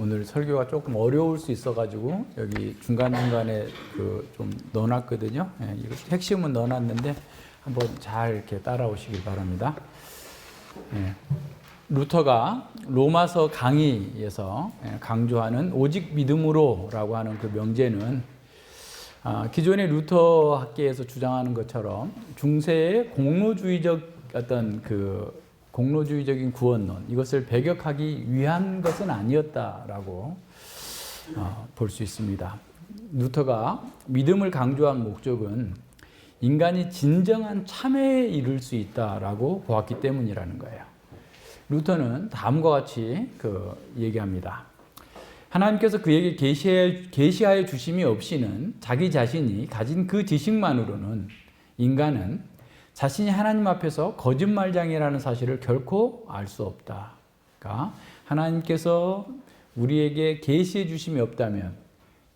오늘 설교가 조금 어려울 수 있어가지고 여기 중간중간에 좀 넣어놨거든요. 예, 이거 핵심은 넣어놨는데 한번 잘 이렇게 따라오시길 바랍니다. 예, 루터가 로마서 강의에서 강조하는 오직 믿음으로라고 하는 그 명제는 기존의 루터 학계에서 주장하는 것처럼 중세의 공로주의적 어떤 공로주의적인 구원론, 이것을 배격하기 위한 것은 아니었다라고 볼 수 있습니다. 루터가 믿음을 강조한 목적은 인간이 진정한 참회에 이를 수 있다라고 보았기 때문이라는 거예요. 루터는 다음과 같이 얘기합니다. 하나님께서 그에게 계시하여 주심이 없이는 자기 자신이 가진 그 지식만으로는 인간은 자신이 하나님 앞에서 거짓말장이라는 사실을 결코 알 수 없다. 그러니까 하나님께서 우리에게 계시해 주심이 없다면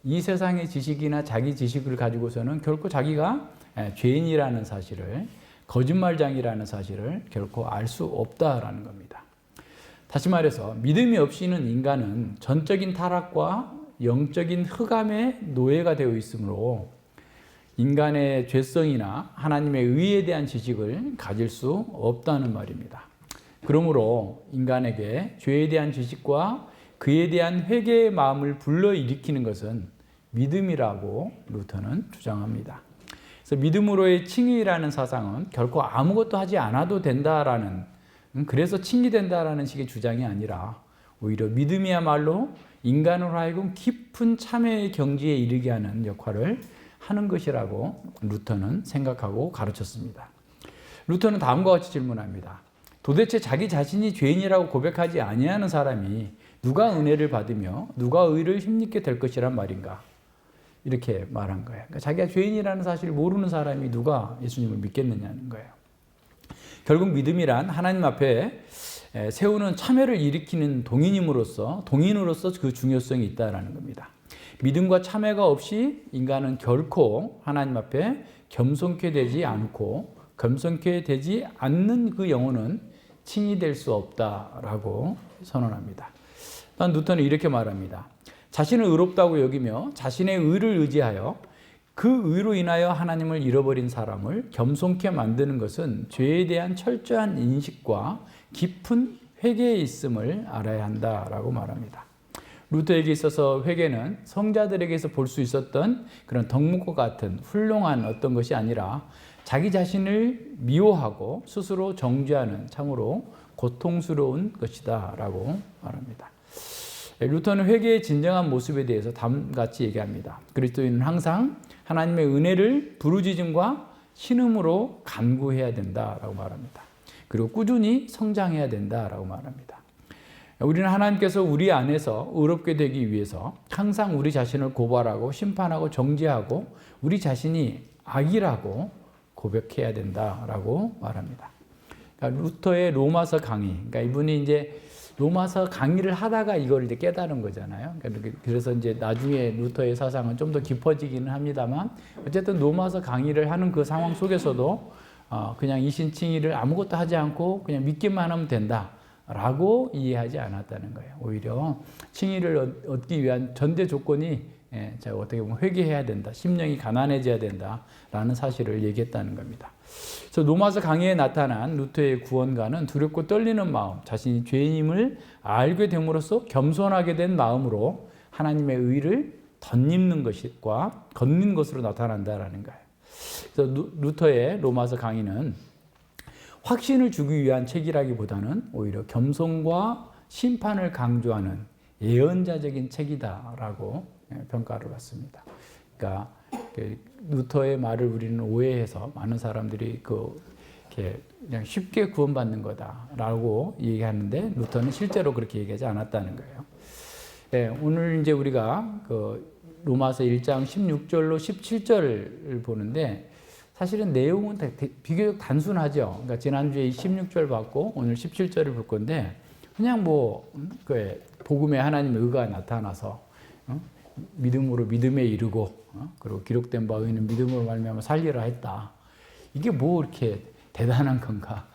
이 세상의 지식이나 자기 지식을 가지고서는 결코 자기가 죄인이라는 사실을, 거짓말장이라는 사실을 결코 알 수 없다라는 겁니다. 다시 말해서 믿음이 없이는 인간은 전적인 타락과 영적인 흑암의 노예가 되어 있으므로 인간의 죄성이나 하나님의 의에 대한 지식을 가질 수 없다는 말입니다. 그러므로 인간에게 죄에 대한 지식과 그에 대한 회개의 마음을 불러일으키는 것은 믿음이라고 루터는 주장합니다. 그래서 믿음으로의 칭의라는 사상은 결코 아무것도 하지 않아도 된다라는, 그래서 칭의된다라는 식의 주장이 아니라 오히려 믿음이야말로 인간으로 하여금 깊은 참회의 경지에 이르게 하는 역할을 하는 것이라고 루터는 생각하고 가르쳤습니다. 루터는 다음과 같이 질문합니다. 도대체 자기 자신이 죄인이라고 고백하지 아니하는 사람이 누가 은혜를 받으며 누가 의를 힘입게 될 것이란 말인가? 이렇게 말한 거예요. 그러니까 자기가 죄인이라는 사실을 모르는 사람이 누가 예수님을 믿겠느냐는 거예요. 결국 믿음이란 하나님 앞에 세우는 참회를 일으키는 동인으로서 그 중요성이 있다는 겁니다. 믿음과 참회가 없이 인간은 결코 하나님 앞에 겸손케 되지 않고 겸손케 되지 않는 그 영혼은 칭의될 수 없다라고 선언합니다. 루터는 이렇게 말합니다. 자신을 의롭다고 여기며 자신의 의를 의지하여 그 의로 인하여 하나님을 잃어버린 사람을 겸손케 만드는 것은 죄에 대한 철저한 인식과 깊은 회개에 있음을 알아야 한다라고 말합니다. 루터에게 있어서 회개는 성자들에게서 볼 수 있었던 그런 덕목과 같은 훌륭한 어떤 것이 아니라 자기 자신을 미워하고 스스로 정죄하는 참으로 고통스러운 것이다 라고 말합니다. 루터는 회개의 진정한 모습에 대해서 다음같이 얘기합니다. 그리스도인은 항상 하나님의 은혜를 부르짖음과 신음으로 간구해야 된다라고 말합니다. 그리고 꾸준히 성장해야 된다라고 말합니다. 우리는 하나님께서 우리 안에서 의롭게 되기 위해서 항상 우리 자신을 고발하고 심판하고 정죄하고 우리 자신이 악이라고 고백해야 된다라고 말합니다. 그러니까 루터의 로마서 강의, 그러니까 이분이 이제 로마서 강의를 하다가 이걸 이제 깨달은 거잖아요. 그래서 이제 나중에 루터의 사상은 좀 더 깊어지기는 합니다만 어쨌든 로마서 강의를 하는 그 상황 속에서도 그냥 이신칭의를 아무것도 하지 않고 그냥 믿기만 하면 된다. 라고 이해하지 않았다는 거예요. 오히려 칭의를 얻기 위한 전제 조건이 어떻게 보면 회개해야 된다. 심령이 가난해져야 된다라는 사실을 얘기했다는 겁니다. 그래서 로마서 강의에 나타난 루터의 구원가는 두렵고 떨리는 마음, 자신이 죄인임을 알게 됨으로써 겸손하게 된 마음으로 하나님의 의를 덧입는 것과 걷는 것으로 나타난다라는 거예요. 그래서 루터의 로마서 강의는 확신을 주기 위한 책이라기보다는 오히려 겸손과 심판을 강조하는 예언자적인 책이다라고 평가를 받습니다. 그러니까 루터의 말을 우리는 오해해서 많은 사람들이 그냥 쉽게 구원받는 거다라고 얘기하는데 루터는 실제로 그렇게 얘기하지 않았다는 거예요. 네, 오늘 이제 우리가 로마서 1장 16절로 17절을 보는데 사실은 내용은 비교적 단순하죠. 그러니까 지난주에 16절 받고 오늘 17절을 볼 건데 그냥 복음에 하나님의 의가 나타나서 믿음으로 믿음에 이르고 그리고 기록된 바 의는 믿음으로 말미암아 살리라 했다. 이게 뭐 이렇게 대단한 건가?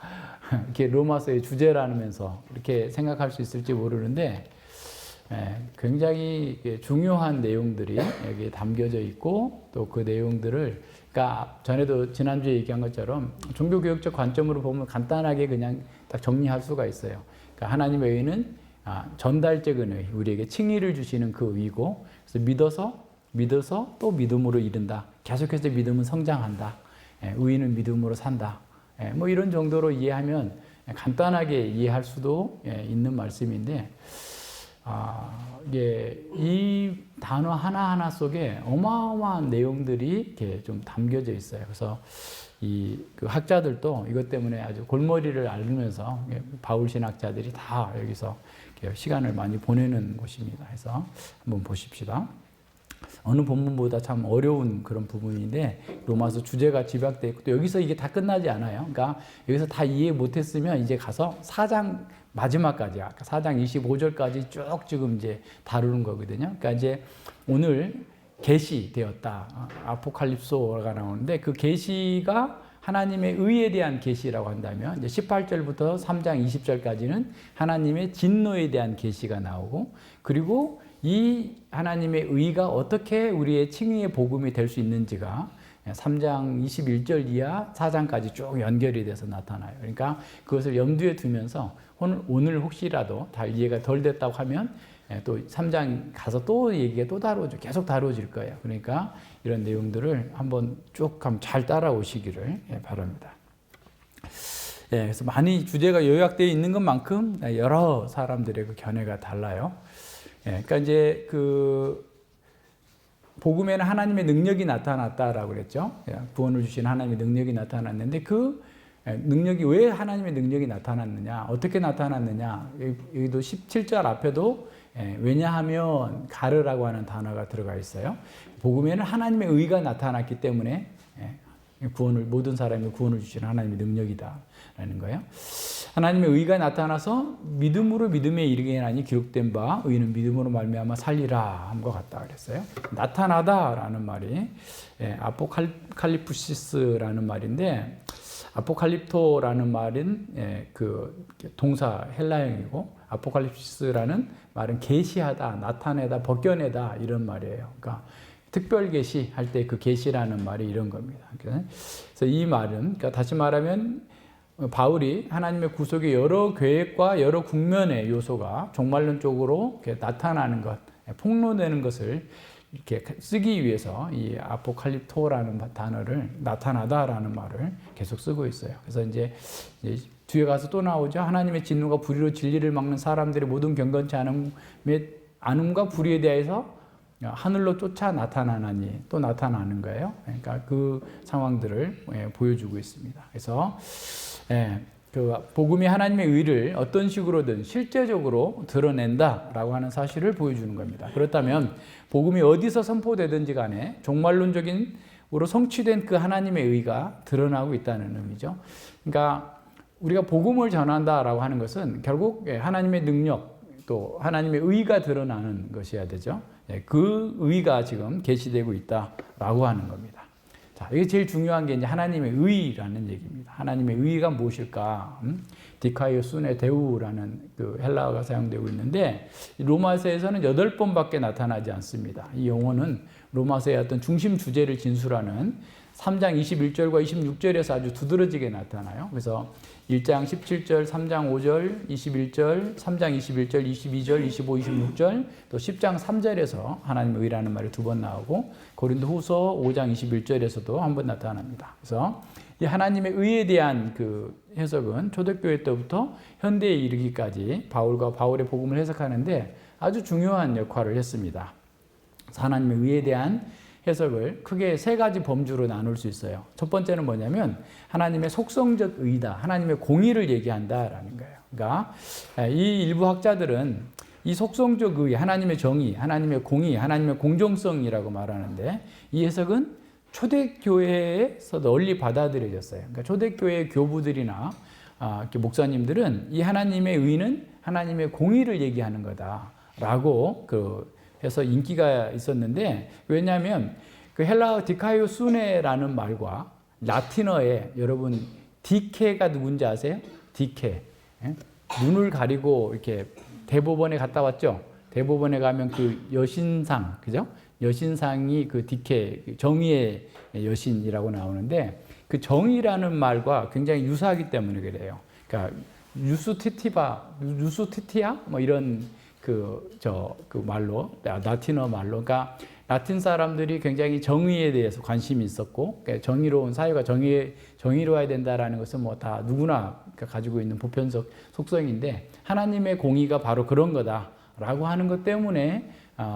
이렇게 로마서의 주제라면서 이렇게 생각할 수 있을지 모르는데 굉장히 중요한 내용들이 여기에 담겨져 있고 또 그 내용들을 그러니까 전에도 지난주에 얘기한 것처럼 종교교육적 관점으로 보면 간단하게 그냥 딱 정리할 수가 있어요. 그러니까 하나님의 의는 전달적 은혜, 우리에게 칭의를 주시는 그 의고 그래서 믿어서 또 믿음으로 이른다. 계속해서 믿음은 성장한다. 의인은 믿음으로 산다. 뭐 이런 정도로 이해하면 간단하게 이해할 수도 있는 말씀인데 이 단어 하나하나 속에 어마어마한 내용들이 이렇게 좀 담겨져 있어요. 그래서 그 학자들도 이것 때문에 아주 골머리를 앓으면서 바울 신학자들이 다 여기서 시간을 많이 보내는 곳입니다. 그래서 한번 보십시다. 어느 본문보다 참 어려운 그런 부분인데 로마서 주제가 집약되어 있고 또 여기서 이게 다 끝나지 않아요. 그러니까 여기서 다 이해 못했으면 이제 가서 4장 마지막까지 아까 4장 25절까지 쭉 지금 이제 다루는 거거든요. 그러니까 이제 오늘 계시되었다. 아포칼립소가 나오는데 그 계시가 하나님의 의에 대한 계시라고 한다면 이제 18절부터 3장 20절까지는 하나님의 진노에 대한 계시가 나오고 그리고 이 하나님의 의가 어떻게 우리의 칭의의 복음이 될 수 있는지가 3장 21절 이하 4장까지 쭉 연결이 돼서 나타나요. 그러니까 그것을 염두에 두면서 오늘 혹시라도 다 이해가 덜 됐다고 하면 또 3장 가서 또 얘기가 또 계속 다뤄질 거예요. 그러니까 이런 내용들을 한번 쭉 잘 따라오시기를 바랍니다. 그래서 많이 주제가 요약되어 있는 것만큼 여러 사람들의 그 견해가 달라요. 그러니까 이제 그 복음에는 하나님의 능력이 나타났다라고 그랬죠. 구원을 주신 하나님의 능력이 나타났는데 그 능력이 왜 하나님의 능력이 나타났느냐, 어떻게 나타났느냐, 여기도 17절 앞에도 왜냐하면 가르라고 하는 단어가 들어가 있어요. 복음에는 하나님의 의가 나타났기 때문에 모든 사람이 구원을 주시는 하나님의 능력이다라는 거예요. 하나님의 의가 나타나서 믿음으로 믿음에 이르게 하니 기록된 바 의는 믿음으로 말미암아 살리라 함과 같다 그랬어요. 나타나다라는 말이 아포칼리푸시스라는 말인데 아포칼립토라는 말은 그 동사 헬라형이고 아포칼립시스라는 말은 계시하다, 나타내다, 벗겨내다 이런 말이에요. 그러니까 특별 계시할 때 그 계시라는 말이 이런 겁니다. 그래서 이 말은 그러니까 다시 말하면 바울이 하나님의 구속의 여러 계획과 여러 국면의 요소가 종말론적으로 나타나는 것, 폭로되는 것을 이렇게 쓰기 위해서 이 아포칼립토라는 단어를 나타나다라는 말을 계속 쓰고 있어요. 그래서 이제 뒤에 가서 또 나오죠. 하나님의 진노가 불의로 진리를 막는 사람들의 모든 경건치 않음과 불의에 대해서 하늘로 쫓아 나타나니 또 나타나는 거예요. 그러니까 그 상황들을 보여주고 있습니다. 그래서 그 복음이 하나님의 의를 어떤 식으로든 실제적으로 드러낸다라고 하는 사실을 보여주는 겁니다. 그렇다면 복음이 어디서 선포되든지 간에 종말론적인으로 성취된 그 하나님의 의가 드러나고 있다는 의미죠. 그러니까 우리가 복음을 전한다라고 하는 것은 결국 하나님의 능력 또 하나님의 의가 드러나는 것이어야 되죠. 그 의가 지금 계시되고 있다라고 하는 겁니다. 자, 이게 제일 중요한 게 이제 하나님의 의라는 얘기입니다. 하나님의 의가 무엇일까? 디카이오 순에 데우라는 그 헬라어가 사용되고 있는데 로마서에서는 8번밖에 나타나지 않습니다. 이 용어는 로마서의 어떤 중심 주제를 진술하는 3장 21절과 26절에서 아주 두드러지게 나타나요. 그래서 1장 17절, 3장 5절, 21절, 3장 21절, 22절, 25, 26절, 또 10장 3절에서 하나님의 의라는 말이 2번 나오고 고린도후서 5장 21절에서도 한 번 나타납니다. 그래서 이 하나님의 의에 대한 그 해석은 초대교회 때부터 현대에 이르기까지 바울의 복음을 해석하는데 아주 중요한 역할을 했습니다. 하나님의 의에 대한 해석을 크게 3가지 범주로 나눌 수 있어요. 첫 번째는 뭐냐면 하나님의 속성적 의다, 하나님의 공의를 얘기한다라는 거예요. 그러니까 이 일부 학자들은 이 속성적 의, 하나님의 정의, 하나님의 공의, 하나님의 공정성이라고 말하는데 이 해석은 초대교회에서 널리 받아들여졌어요. 그러니까 초대교회 교부들이나 목사님들은 이 하나님의 의는 하나님의 공의를 얘기하는 거다라고 해서 인기가 있었는데 왜냐하면 그 헬라어 디카이오 수네라는 말과 라틴어에 여러분 디케가 누군지 아세요? 디케. 눈을 가리고 이렇게 대법원에 갔다 왔죠? 대법원에 가면 그 여신상, 그죠? 여신상이 그 디케, 정의의 여신이라고 나오는데 그 정의라는 말과 굉장히 유사하기 때문에 그래요. 그러니까 유스티티아 뭐 이런 그 말로, 라틴어 말로, 그러니까 라틴 사람들이 굉장히 정의에 대해서 관심이 있었고, 그러니까 정의로운 사회가 정의로워야 된다라는 것은 뭐 다 누구나 가지고 있는 보편적 속성인데, 하나님의 공의가 바로 그런 거다라고 하는 것 때문에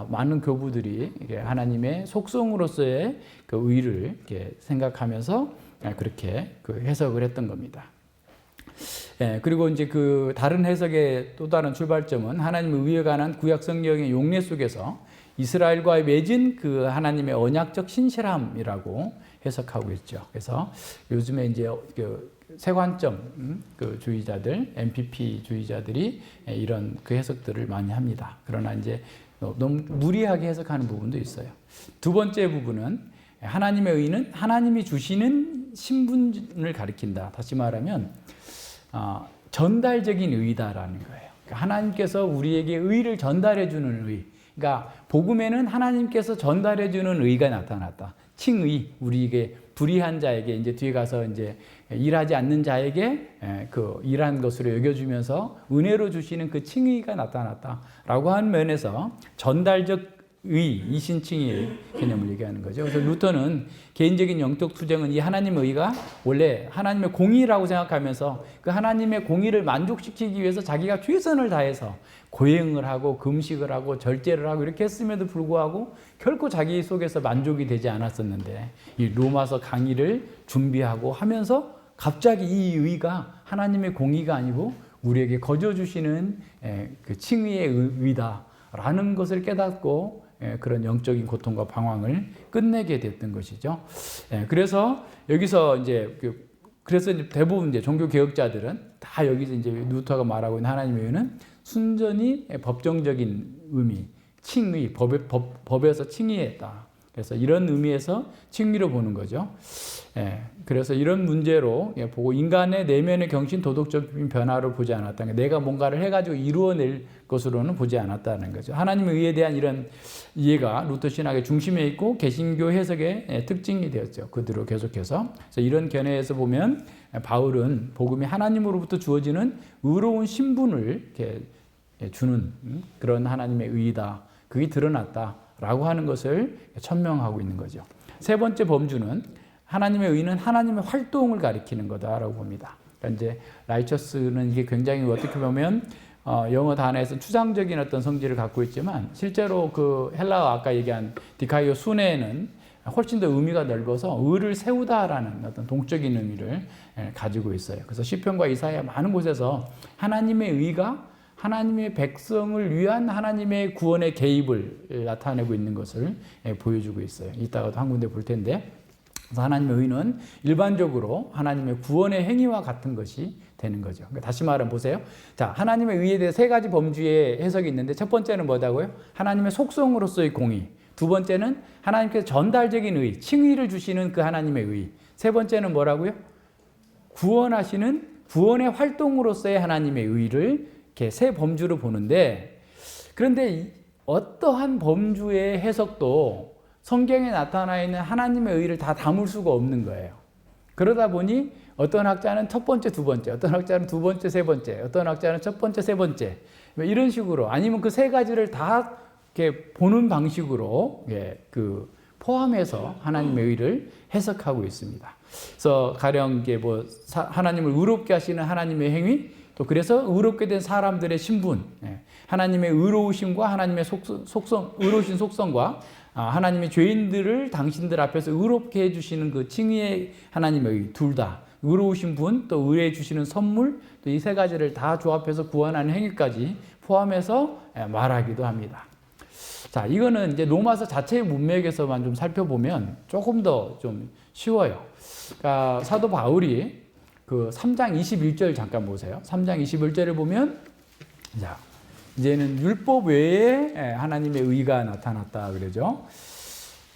많은 교부들이 하나님의 속성으로서의 그 의를 이렇게 생각하면서 그렇게 그 해석을 했던 겁니다. 예, 그리고 이제 그 다른 해석의 또 다른 출발점은 하나님의 의에 관한 구약 성경의 용례 속에서 이스라엘과의 맺은 그 하나님의 언약적 신실함이라고 해석하고 있죠. 그래서 요즘에 이제 그 세관점 그 주의자들, MPP 주의자들이 이런 그 해석들을 많이 합니다. 그러나 이제 너무 무리하게 해석하는 부분도 있어요. 두 번째 부분은 하나님의 의는 하나님이 주시는 신분을 가리킨다. 다시 말하면 전달적인 의다라는 거예요. 그러니까 하나님께서 우리에게 의를 전달해 주는 의. 그러니까 복음에는 하나님께서 전달해 주는 의가 나타났다. 칭의, 우리에게 불의한 자에게 이제 뒤에 가서 이제 일하지 않는 자에게 그 일한 것으로 여겨주면서 은혜로 주시는 그 칭의가 나타났다라고 하는 면에서 전달적 의, 이신칭의 개념을 얘기하는 거죠. 그래서 루터는 개인적인 영적 투쟁은 이 하나님의 의가 원래 하나님의 공의라고 생각하면서 그 하나님의 공의를 만족시키기 위해서 자기가 최선을 다해서 고행을 하고 금식을 하고 절제를 하고 이렇게 했음에도 불구하고 결코 자기 속에서 만족이 되지 않았었는데 이 로마서 강의를 준비하고 하면서 갑자기 이 의가 하나님의 공의가 아니고 우리에게 거저 주시는 그 칭의의 의다라는 것을 깨닫고 그런 영적인 고통과 방황을 끝내게 됐던 것이죠. 그래서 여기서 이제 그래서 이제 대부분 이제 종교 개혁자들은 다 여기서 이제 루터가 말하고 있는 하나님의 의는 순전히 법정적인 의미, 칭의, 법에서 칭의했다. 그래서 이런 의미에서 칭의로 보는 거죠. 그래서 이런 문제로 보고 인간의 내면의 경신 도덕적인 변화로 보지 않았다. 내가 뭔가를 해가지고 이루어낼 것으로는 보지 않았다는 거죠. 하나님의 의에 대한 이런 이해가 루터 신학의 중심에 있고 개신교 해석의 특징이 되었죠. 그대로 계속해서. 그래서 이런 견해에서 보면 바울은 복음이 하나님으로부터 주어지는 의로운 신분을 이렇게 주는 그런 하나님의 의이다. 그게 드러났다라고 하는 것을 천명하고 있는 거죠. 세 번째 범주는 하나님의 의는 하나님의 활동을 가리키는 거다라고 봅니다. 그러니까 이제 라이처스는 이게 굉장히 어떻게 보면 영어 단어에서 추상적인 어떤 성질을 갖고 있지만 실제로 그 헬라어 아까 얘기한 디카이오 순에는 훨씬 더 의미가 넓어서 의를 세우다라는 어떤 동적인 의미를 가지고 있어요. 그래서 시편과 이사야 많은 곳에서 하나님의 의가 하나님의 백성을 위한 하나님의 구원의 개입을 나타내고 있는 것을 보여주고 있어요. 이따가도 한 군데 볼 텐데, 그래서 하나님의 의는 일반적으로 하나님의 구원의 행위와 같은 것이 되는 거죠. 그러니까 다시 말하면 보세요. 자, 하나님의 의에 대해 세 가지 범주의 해석이 있는데 첫 번째는 뭐다고요? 하나님의 속성으로서의 공의. 두 번째는 하나님께서 전달적인 의, 칭의를 주시는 그 하나님의 의. 세 번째는 뭐라고요? 구원하시는 구원의 활동으로서의 하나님의 의를 이렇게 세 범주로 보는데, 그런데 어떠한 범주의 해석도 성경에 나타나 있는 하나님의 의를 다 담을 수가 없는 거예요. 그러다 보니 어떤 학자는 첫 번째, 두 번째, 어떤 학자는 두 번째, 세 번째, 어떤 학자는 첫 번째, 세 번째, 이런 식으로 아니면 그 세 가지를 다 이렇게 보는 방식으로 그 포함해서 하나님의 의를 해석하고 있습니다. 그래서 가령 이게 뭐 하나님을 의롭게 하시는 하나님의 행위, 또 그래서 의롭게 된 사람들의 신분, 하나님의 의로우심과 하나님의 속성, 의로우신 속성과 하나님의 죄인들을 당신들 앞에서 의롭게 해주시는 그 칭의의 하나님의 의, 둘 다 의로우신 분, 또 의뢰해 주시는 선물, 또 이 세 가지를 다 조합해서 구원하는 행위까지 포함해서 말하기도 합니다. 자, 이거는 이제 로마서 자체의 문맥에서만 좀 살펴보면 조금 더 좀 쉬워요. 그러니까 사도 바울이 그 3장 21절 잠깐 보세요. 3장 21절을 보면, 자, 이제는 율법 외에 하나님의 의가 나타났다 그러죠.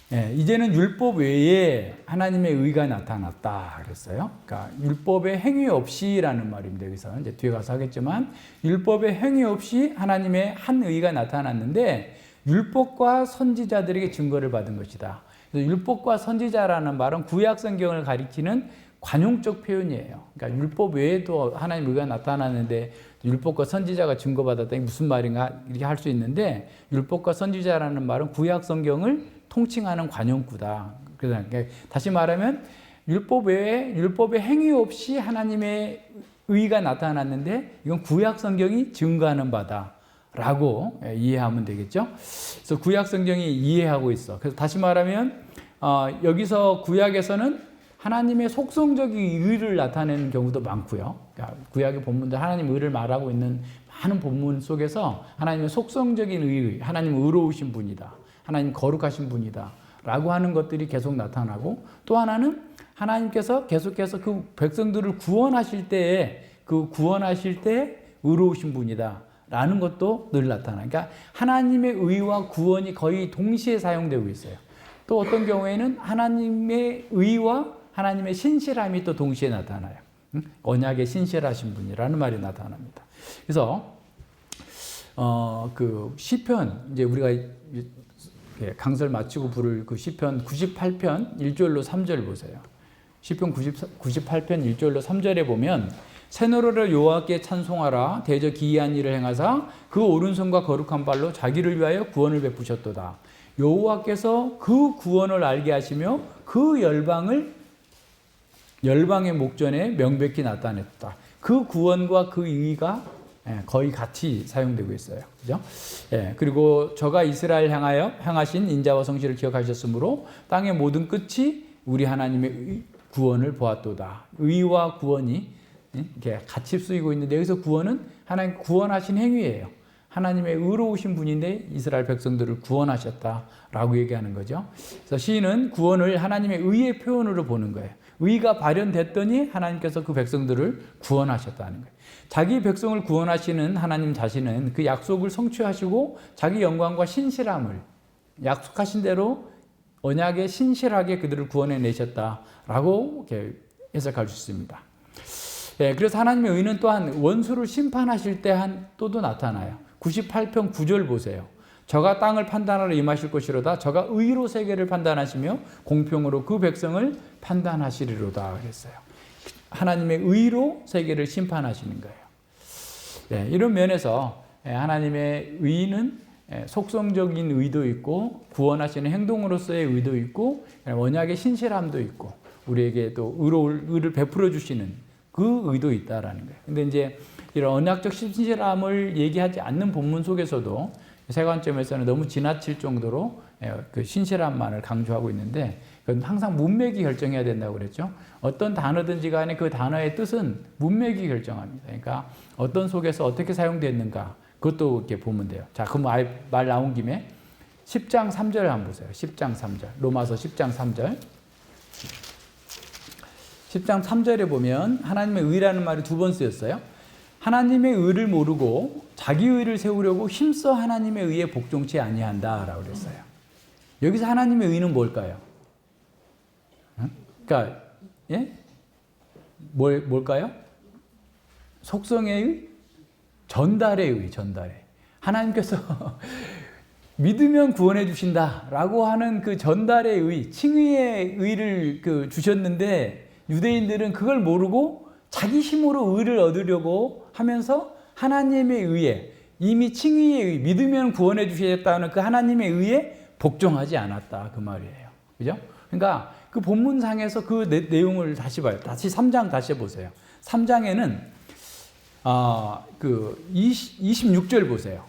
이제는 율법 외에 하나님의 의가 나타났다 그랬어요. 그러니까 율법의 행위 없이라는 말입니다. 여기서 이제 뒤에 가서 하겠지만 율법의 행위 없이 하나님의 한 의가 나타났는데 율법과 선지자들에게 증거를 받은 것이다. 그래서 율법과 선지자라는 말은 구약 성경을 가리키는 관용적 표현이에요. 그러니까 율법 외에도 하나님의 의가 나타났는데 율법과 선지자가 증거받았다니 무슨 말인가 이렇게 할 수 있는데 율법과 선지자라는 말은 구약 성경을 통칭하는 관용구다. 그래서 다시 말하면 율법 외에 율법의 행위 없이 하나님의 의가 나타났는데 이건 구약 성경이 증거하는 바다라고 이해하면 되겠죠. 그래서 구약 성경이 이해하고 있어. 그래서 다시 말하면 여기서 구약에서는 하나님의 속성적인 의를 나타내는 경우도 많고요. 그러니까 구약의 본문들 하나님의 의를 말하고 있는 많은 본문 속에서 하나님의 속성적인 의, 하나님 의로우신 분이다. 하나님 거룩하신 분이다. 라고 하는 것들이 계속 나타나고 또 하나는 하나님께서 계속해서 그 백성들을 구원하실 때에 의로우신 분이다. 라는 것도 늘 나타나요. 그러니까 하나님의 의와 구원이 거의 동시에 사용되고 있어요. 또 어떤 경우에는 하나님의 의와 하나님의 신실함이 또 동시에 나타나요. 언약에 신실하신 분이라는 말이 나타납니다. 그래서 그 시편 이제 우리가 강설 마치고 부를 그 시편 98편 1절로 3절 보세요. 시편 98편 1절로 3절에 보면 새노래로 여호와께 찬송하라 대저 기이한 일을 행하사 그 오른손과 거룩한 발로 자기를 위하여 구원을 베푸셨도다. 여호와께서 그 구원을 알게 하시며 그 열방의 목전에 명백히 나타냈다. 그 구원과 그 의의가 거의 같이 사용되고 있어요. 그죠? 그리고 저가 이스라엘 향하신 인자와 성실을 기억하셨으므로 땅의 모든 끝이 우리 하나님의 구원을 보았도다. 의와 구원이 이렇게 같이 쓰이고 있는데 여기서 구원은 하나님 구원하신 행위예요. 하나님의 의로우신 분인데 이스라엘 백성들을 구원하셨다라고 얘기하는 거죠. 그래서 시인은 구원을 하나님의 의의 표현으로 보는 거예요. 의가 발현됐더니 하나님께서 그 백성들을 구원하셨다는 거예요. 자기 백성을 구원하시는 하나님 자신은 그 약속을 성취하시고 자기 영광과 신실함을 약속하신 대로 언약에 신실하게 그들을 구원해내셨다라고 이렇게 해석할 수 있습니다. 그래서 하나님의 의는 또한 원수를 심판하실 때 또도 나타나요. 98편 9절 보세요. 저가 땅을 판단하러 임하실 것이로다. 저가 의로 세계를 판단하시며 공평으로 그 백성을 판단하시리로다 그랬어요. 하나님의 의로 세계를 심판하시는 거예요. 이런 면에서 하나님의 의는 속성적인 의도 있고 구원하시는 행동으로서의 의도 있고 언약의 신실함도 있고 우리에게 또 의를 베풀어 주시는 그 의도 있다라는 거예요. 근데 이제 이런 언약적 신실함을 얘기하지 않는 본문 속에서도 세 관점에서는 너무 지나칠 정도로 그 신실함만을 강조하고 있는데 그건 항상 문맥이 결정해야 된다고 그랬죠. 어떤 단어든지 간에 그 단어의 뜻은 문맥이 결정합니다. 그러니까 어떤 속에서 어떻게 사용됐는가 그것도 이렇게 보면 돼요. 자, 그럼 말 나온 김에 10장 3절 한번 보세요. 10장 3절. 로마서 10장 3절. 10장 3절에 보면 하나님의 의라는 말이 두 번 쓰였어요. 하나님의 의를 모르고 자기 의를 세우려고 힘써 하나님의 의에 복종치 아니한다라고 그랬어요. 여기서 하나님의 의는 뭘까요? 그러니까 뭘까요? 속성의 의? 전달의 의, 전달의. 하나님께서 믿으면 구원해 주신다라고 하는 그 전달의 의, 칭의의 의를 주셨는데 유대인들은 그걸 모르고 자기 힘으로 의를 얻으려고 하면서 하나님의 의에 이미 칭의의 의, 믿으면 구원해 주시겠다는 그 하나님의 의에 복종하지 않았다 그 말이에요. 그죠? 그러니까 그 본문상에서 그 내용을 다시 봐요. 다시 3장 다시 보세요. 3장에는 그 26절 보세요.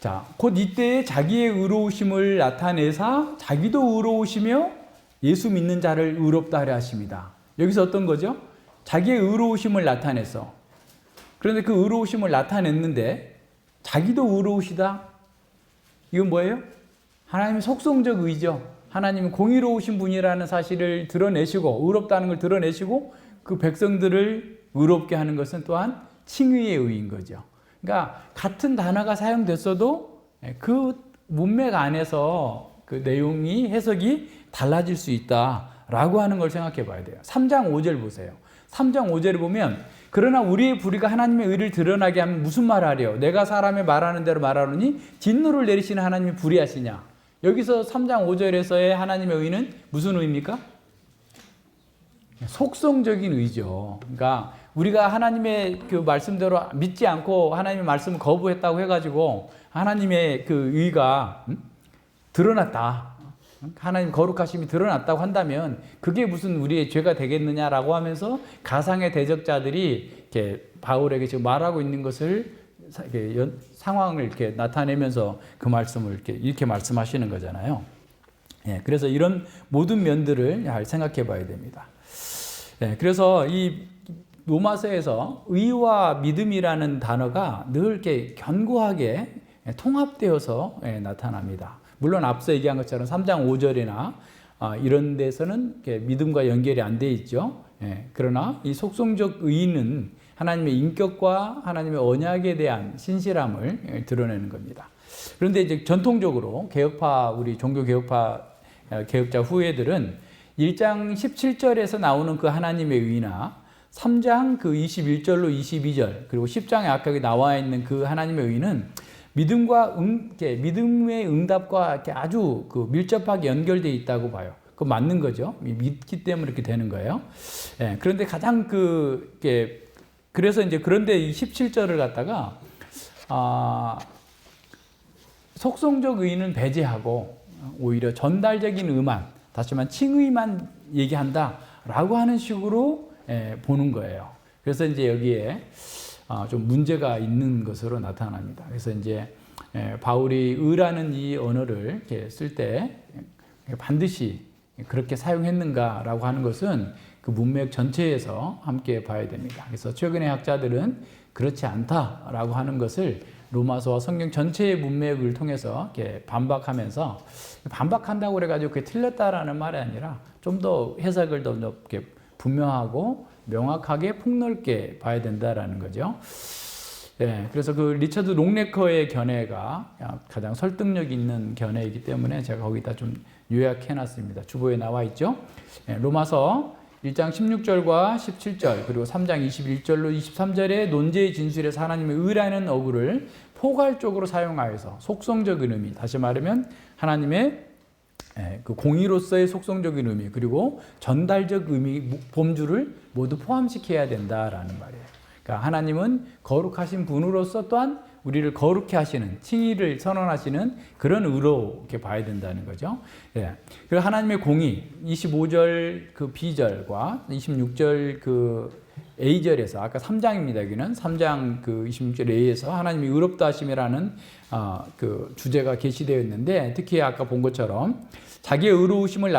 자, 곧 이때에 자기의 의로우심을 나타내사 자기도 의로우시며 예수 믿는 자를 의롭다 하려 하십니다. 여기서 어떤 거죠? 자기의 의로우심을 나타내서. 그런데 그 의로우심을 나타냈는데 자기도 의로우시다? 이건 뭐예요? 하나님의 속성적 의죠. 하나님은 공의로우신 분이라는 사실을 드러내시고 의롭다는 걸 드러내시고 그 백성들을 의롭게 하는 것은 또한 칭의의 의인 거죠. 그러니까 같은 단어가 사용됐어도 그 문맥 안에서 그 내용이 해석이 달라질 수 있다라고 하는 걸 생각해 봐야 돼요. 3장 5절 보세요. 3장 5절을 보면 그러나 우리의 불의가 하나님의 의를 드러나게 하면 무슨 말을 하려? 내가 사람의 말하는 대로 말하노니 진노를 내리시는 하나님이 불의하시냐? 여기서 3장 5절에서의 하나님의 의는 무슨 의입니까? 속성적인 의죠. 그러니까 우리가 하나님의 그 말씀대로 믿지 않고 하나님의 말씀을 거부했다고 해가지고 하나님의 그 의가 드러났다. 하나님 거룩하심이 드러났다고 한다면 그게 무슨 우리의 죄가 되겠느냐라고 하면서 가상의 대적자들이 이렇게 바울에게 지금 말하고 있는 것을 이렇게 상황을 이렇게 나타내면서 그 말씀을 이렇게 말씀하시는 거잖아요. 예, 그래서 이런 모든 면들을 잘 생각해 봐야 됩니다. 예, 그래서 이 로마서에서 의와 믿음이라는 단어가 늘 이렇게 견고하게 통합되어서 나타납니다. 물론 앞서 얘기한 것처럼 3장 5절이나 이런 데서는 믿음과 연결이 안 돼 있죠. 그러나 이 속성적 의는 하나님의 인격과 하나님의 언약에 대한 신실함을 드러내는 겁니다. 그런데 이제 전통적으로 우리 종교개혁파 개혁자 후예들은 1장 17절에서 나오는 그 하나님의 의나 3장 그 21절로 22절 그리고 10장에 아까 나와 있는 그 하나님의 의는 믿음의 응답과 아주 그 밀접하게 연결되어 있다고 봐요. 그 맞는 거죠. 믿기 때문에 이렇게 되는 거예요. 예, 그런데 가장 그래서 이제 그런데 이 17절을 갖다가 속성적 의는 배제하고 오히려 전달적인 의만, 다시 말하면 칭의만 얘기한다라고 하는 식으로 보는 거예요. 그래서 이제 여기에 좀 문제가 있는 것으로 나타납니다. 그래서 이제 바울이 의라는 이 언어를 이렇게 쓸 때 반드시 그렇게 사용했는가라고 하는 것은 그 문맥 전체에서 함께 봐야 됩니다. 그래서 최근의 학자들은 그렇지 않다라고 하는 것을 로마서와 성경 전체의 문맥을 통해서 이렇게 반박하면서 반박한다고 그래가지고 그게 틀렸다라는 말이 아니라 좀 더 해석을 더 이렇게 분명하고 명확하게 폭넓게 봐야 된다라는 거죠. 예, 그래서 그 리처드 롱네커의 견해가 가장 설득력 있는 견해이기 때문에 제가 거기다 좀 요약해놨습니다. 주보에 나와 있죠. 예, 로마서 1장 16절과 17절 그리고 3장 21절로 23절의 논제의 진술에서 하나님의 의라는 어구를 포괄적으로 사용하여서 속성적인 의미, 다시 말하면 하나님의 그 공의로서의 속성적인 의미 그리고 전달적 의미, 범주를 모두 포함시켜야 된다라는 말이에요. 그러니까 하나님은 거룩하신 분으로서 또한 우리를 거룩해 하시는, 칭의를 선언하시는 그런 의로 이렇게 봐야 된다는 거죠. 예. 그리고 하나님의 공의, 25절 그 B절과 26절 그 A절에서, 아까 3장입니다. 여기는 3장 그 26절 A에서 하나님이 의롭다 하심이라는 그 주제가 게시되어 있는데, 특히 아까 본 것처럼 자기의 의로우심을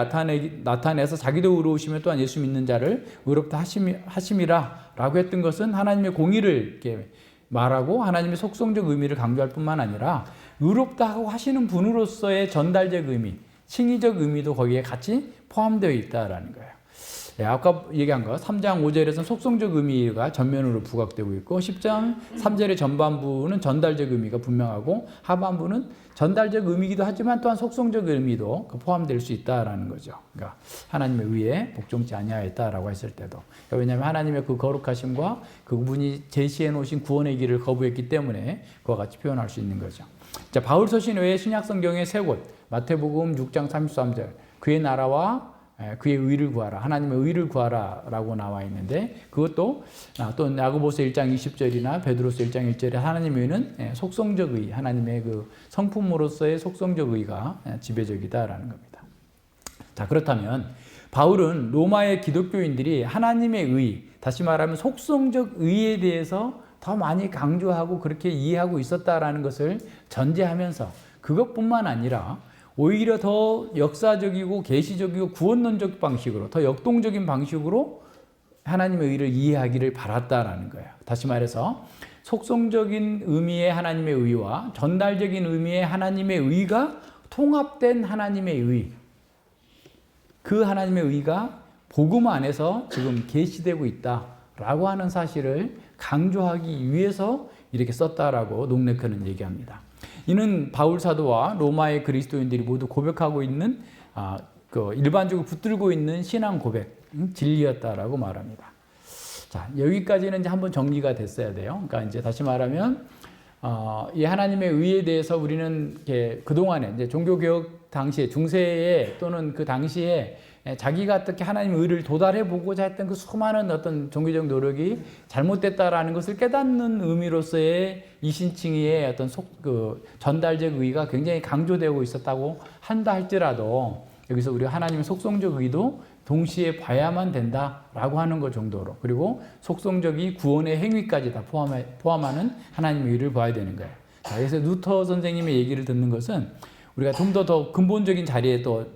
나타내서 자기도 의로우시며 또한 예수 믿는 자를 의롭다 하심이라 라고 했던 것은 하나님의 공의를 이렇게 말하고 하나님의 속성적 의미를 강조할 뿐만 아니라 의롭다 하고 하시는 분으로서의 전달적 의미, 칭의적 의미도 거기에 같이 포함되어 있다라는 거예요. 예, 아까 얘기한 거 3장 5절에서는 속성적 의미가 전면으로 부각되고 있고 10장 3절의 전반부는 전달적 의미가 분명하고 하반부는 전달적 의미이기도 하지만 또한 속성적 의미도 포함될 수 있다라는 거죠. 그러니까 하나님의 의에 복종치 아니하였다라고 했을 때도, 그러니까 왜냐하면 하나님의 그 거룩하심과 그분이 제시해 놓으신 구원의 길을 거부했기 때문에 그와 같이 표현할 수 있는 거죠. 자, 바울 서신 외에 신약 성경의 세 곳, 마태복음 6장 33절 그의 나라와 그의 의를 구하라, 하나님의 의를 구하라 라고 나와 있는데, 그것도 또 야고보서 1장 20절이나 베드로서 1장 1절에 하나님의 의는 속성적 의, 하나님의 그 성품으로서의 속성적 의가 지배적이다라는 겁니다. 자, 그렇다면 바울은 로마의 기독교인들이 하나님의 의, 다시 말하면 속성적 의에 대해서 더 많이 강조하고 그렇게 이해하고 있었다라는 것을 전제하면서 그것뿐만 아니라 오히려 더 역사적이고 계시적이고 구원론적 방식으로, 더 역동적인 방식으로 하나님의 의를 이해하기를 바랐다라는 거예요. 다시 말해서 속성적인 의미의 하나님의 의와 전달적인 의미의 하나님의 의가 통합된 하나님의 의, 그 하나님의 의가 복음 안에서 지금 계시되고 있다라고 하는 사실을 강조하기 위해서 이렇게 썼다라고 롱네커는 얘기합니다. 이는 바울 사도와 로마의 그리스도인들이 모두 고백하고 있는 그 일반적으로 붙들고 있는 신앙 고백, 진리였다라고 말합니다. 자, 여기까지는 이제 한번 정리가 됐어야 돼요. 그러니까 이제 다시 말하면 이 하나님의 의에 대해서 우리는 그동안에 이제 종교개혁 당시에 중세에 또는 그 당시에 자기가 어떻게 하나님의 의를 도달해 보고자 했던 그 수많은 어떤 종교적 노력이 잘못됐다라는 것을 깨닫는 의미로서의 이신칭의의 어떤 전달적 의의가 굉장히 강조되고 있었다고 한다 할지라도 여기서 우리가 하나님의 속성적 의도 동시에 봐야만 된다라고 하는 것 정도로, 그리고 속성적이 구원의 행위까지 다 포함하는 하나님의 의를 봐야 되는 거예요. 자, 그래서 루터 선생님의 얘기를 듣는 것은 우리가 좀 더 근본적인 자리에 또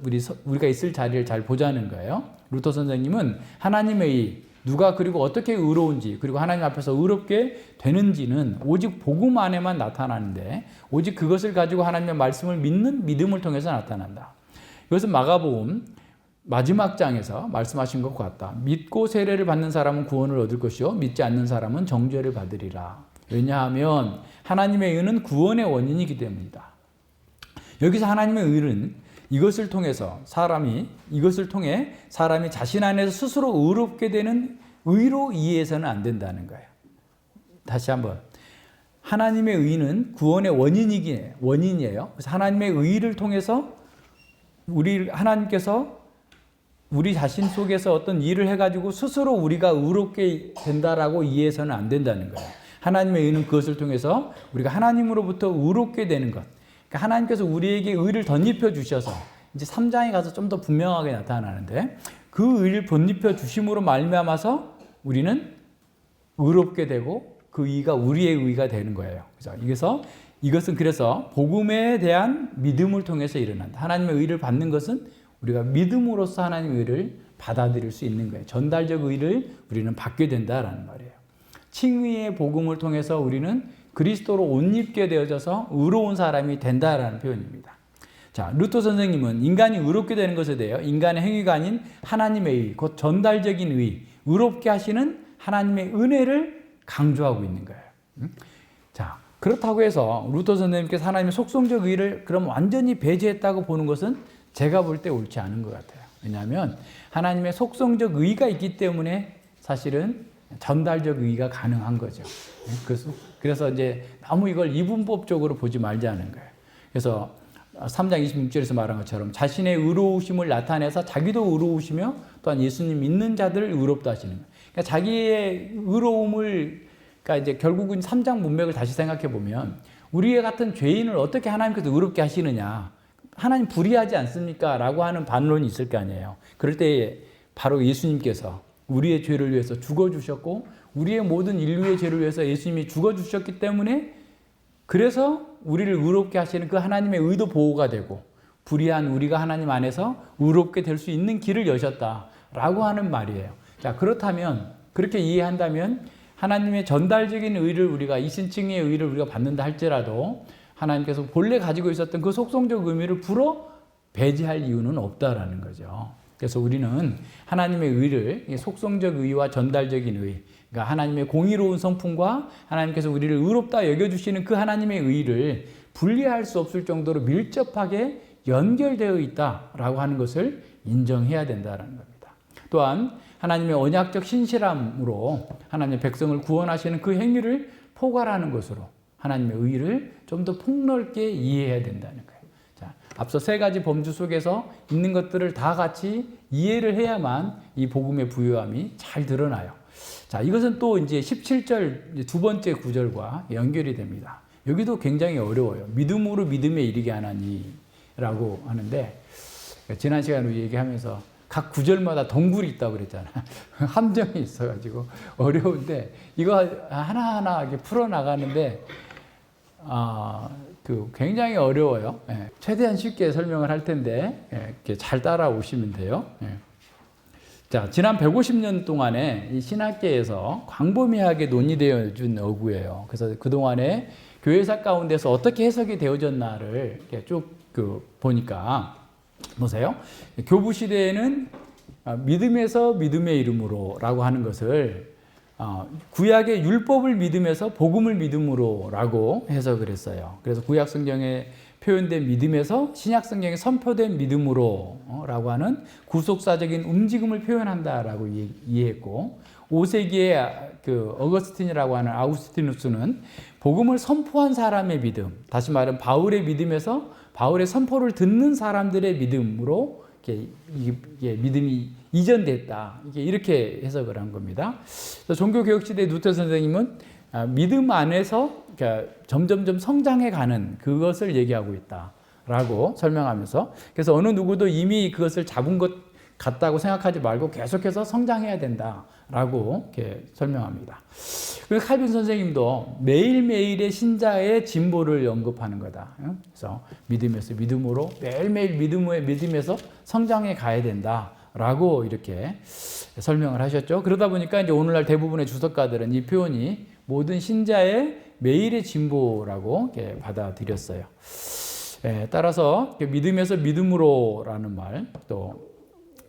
우리가 있을 자리를 잘 보자는 거예요. 루터 선생님은 하나님의 의, 누가 그리고 어떻게 의로운지, 그리고 하나님 앞에서 의롭게 되는지는 오직 복음 안에만 나타나는데, 오직 그것을 가지고 하나님의 말씀을 믿는 믿음을 통해서 나타난다. 이것은 마가복음 마지막 장에서 말씀하신 것 같다. 믿고 세례를 받는 사람은 구원을 얻을 것이요 믿지 않는 사람은 정죄를 받으리라. 왜냐하면 하나님의 의는 구원의 원인이기 때문이다. 여기서 하나님의 의는 이것을 통해 사람이 자신 안에서 스스로 의롭게 되는 의로 이해해서는 안 된다는 거예요. 다시 한번. 하나님의 의는 구원의 원인이에요. 그래서 하나님의 의를 통해서 하나님께서 우리 자신 속에서 어떤 일을 해가지고 스스로 우리가 의롭게 된다라고 이해해서는 안 된다는 거예요. 하나님의 의는 그것을 통해서 우리가 하나님으로부터 의롭게 되는 것. 그러니까 하나님께서 우리에게 의를 덧입혀 주셔서 이제 3장에 가서 좀 더 분명하게 나타나는데, 그 의를 덧입혀 주심으로 말미암아서 우리는 의롭게 되고 그 의가 우리의 의가 되는 거예요. 그래서 이것은 그래서 복음에 대한 믿음을 통해서 일어난다. 하나님의 의를 받는 것은 우리가 믿음으로써 하나님의 의를 받아들일 수 있는 거예요. 전달적 의를 우리는 받게 된다라는 말이에요. 칭의의 복음을 통해서 우리는 그리스도로 옷 입게 되어져서 의로운 사람이 된다라는 표현입니다. 자, 루터 선생님은 인간이 의롭게 되는 것에 대해 인간의 행위가 아닌 하나님의 의, 곧 전달적인 의, 의롭게 하시는 하나님의 은혜를 강조하고 있는 거예요. 자, 그렇다고 해서 루터 선생님께서 하나님의 속성적 의를 그럼 완전히 배제했다고 보는 것은 제가 볼 때 옳지 않은 것 같아요. 왜냐하면 하나님의 속성적 의가 있기 때문에 사실은 전달적 의가 가능한 거죠. 그래서 이제 너무 이걸 이분법적으로 보지 말자는 거예요. 그래서 3장 26절에서 말한 것처럼 자신의 의로우심을 나타내서 자기도 의로우시며 또한 예수님 믿는 자들을 의롭다 하시는 거예요. 그러니까 자기의 의로움을, 그러니까 이제 결국은 3장 문맥을 다시 생각해 보면 우리의 같은 죄인을 어떻게 하나님께서 의롭게 하시느냐, 하나님 불의하지 않습니까? 라고 하는 반론이 있을 거 아니에요. 그럴 때 바로 예수님께서 우리의 죄를 위해서 죽어주셨고, 우리의 모든 인류의 죄를 위해서 예수님이 죽어주셨기 때문에, 그래서 우리를 의롭게 하시는 그 하나님의 의도 보호가 되고, 불의한 우리가 하나님 안에서 의롭게 될 수 있는 길을 여셨다라고 하는 말이에요. 자, 그렇다면, 그렇게 이해한다면 하나님의 전달적인 의를 우리가, 이신칭의 의를 우리가 받는다 할지라도 하나님께서 본래 가지고 있었던 그 속성적 의미를 불어 배제할 이유는 없다라는 거죠. 그래서 우리는 하나님의 의를, 속성적 의와 전달적인 의, 그러니까 하나님의 공의로운 성품과 하나님께서 우리를 의롭다 여겨주시는 그 하나님의 의를 분리할 수 없을 정도로 밀접하게 연결되어 있다라고 하는 것을 인정해야 된다는 겁니다. 또한 하나님의 언약적 신실함으로 하나님의 백성을 구원하시는 그 행위를 포괄하는 것으로 하나님의 의를 좀 더 폭넓게 이해해야 된다는 거예요. 자, 앞서 세 가지 범주 속에서 있는 것들을 다 같이 이해를 해야만 이 복음의 부요함이 잘 드러나요. 자, 이것은 또 이제 17절 두 번째 구절과 연결이 됩니다. 여기도 굉장히 어려워요. 믿음으로 믿음에 이르게 하나니라고 하는데, 지난 시간에 얘기하면서 각 구절마다 덩굴이 있다고 그랬잖아. 함정이 있어가지고 어려운데, 이거 하나하나 이렇게 풀어나가는데, 굉장히 어려워요. 예. 최대한 쉽게 설명을 할 텐데, 이렇게 잘 따라오시면 돼요. 예. 자, 지난 150년 동안에 이 신학계에서 광범위하게 논의되어 준 어구예요. 그래서 그동안에 교회사 가운데서 어떻게 해석이 되어졌나를 이렇게 쭉 보니까, 보세요. 교부 시대에는 믿음에서 믿음의 이름으로 라고 하는 것을 구약의 율법을 믿음에서 복음을 믿음으로라고 해석을 했어요. 그래서 구약 성경에 표현된 믿음에서 신약 성경에 선포된 믿음으로라고 하는 구속사적인 움직임을 표현한다라고 이해했고, 5세기에 그 어거스틴이라고 하는 아우구스티누스는 복음을 선포한 사람의 믿음, 다시 말하면 바울의 믿음에서 바울의 선포를 듣는 사람들의 믿음으로 이게 믿음이 이전됐다, 이렇게 해석을 한 겁니다. 종교개혁시대 누터 선생님은 믿음 안에서 점점점 성장해가는 그것을 얘기하고 있다라고 설명하면서, 그래서 어느 누구도 이미 그것을 잡은 것 같다고 생각하지 말고 계속해서 성장해야 된다라고 이렇게 설명합니다. 그리고 칼빈 선생님도 매일매일의 신자의 진보를 언급하는 거다. 그래서 믿음에서 믿음으로 매일매일 믿음에서 성장해 가야 된다라고 이렇게 설명을 하셨죠. 그러다 보니까 이제 오늘날 대부분의 주석가들은 이 표현이 모든 신자의 매일의 진보라고 이렇게 받아들였어요. 따라서 믿음에서 믿음으로라는 말, 또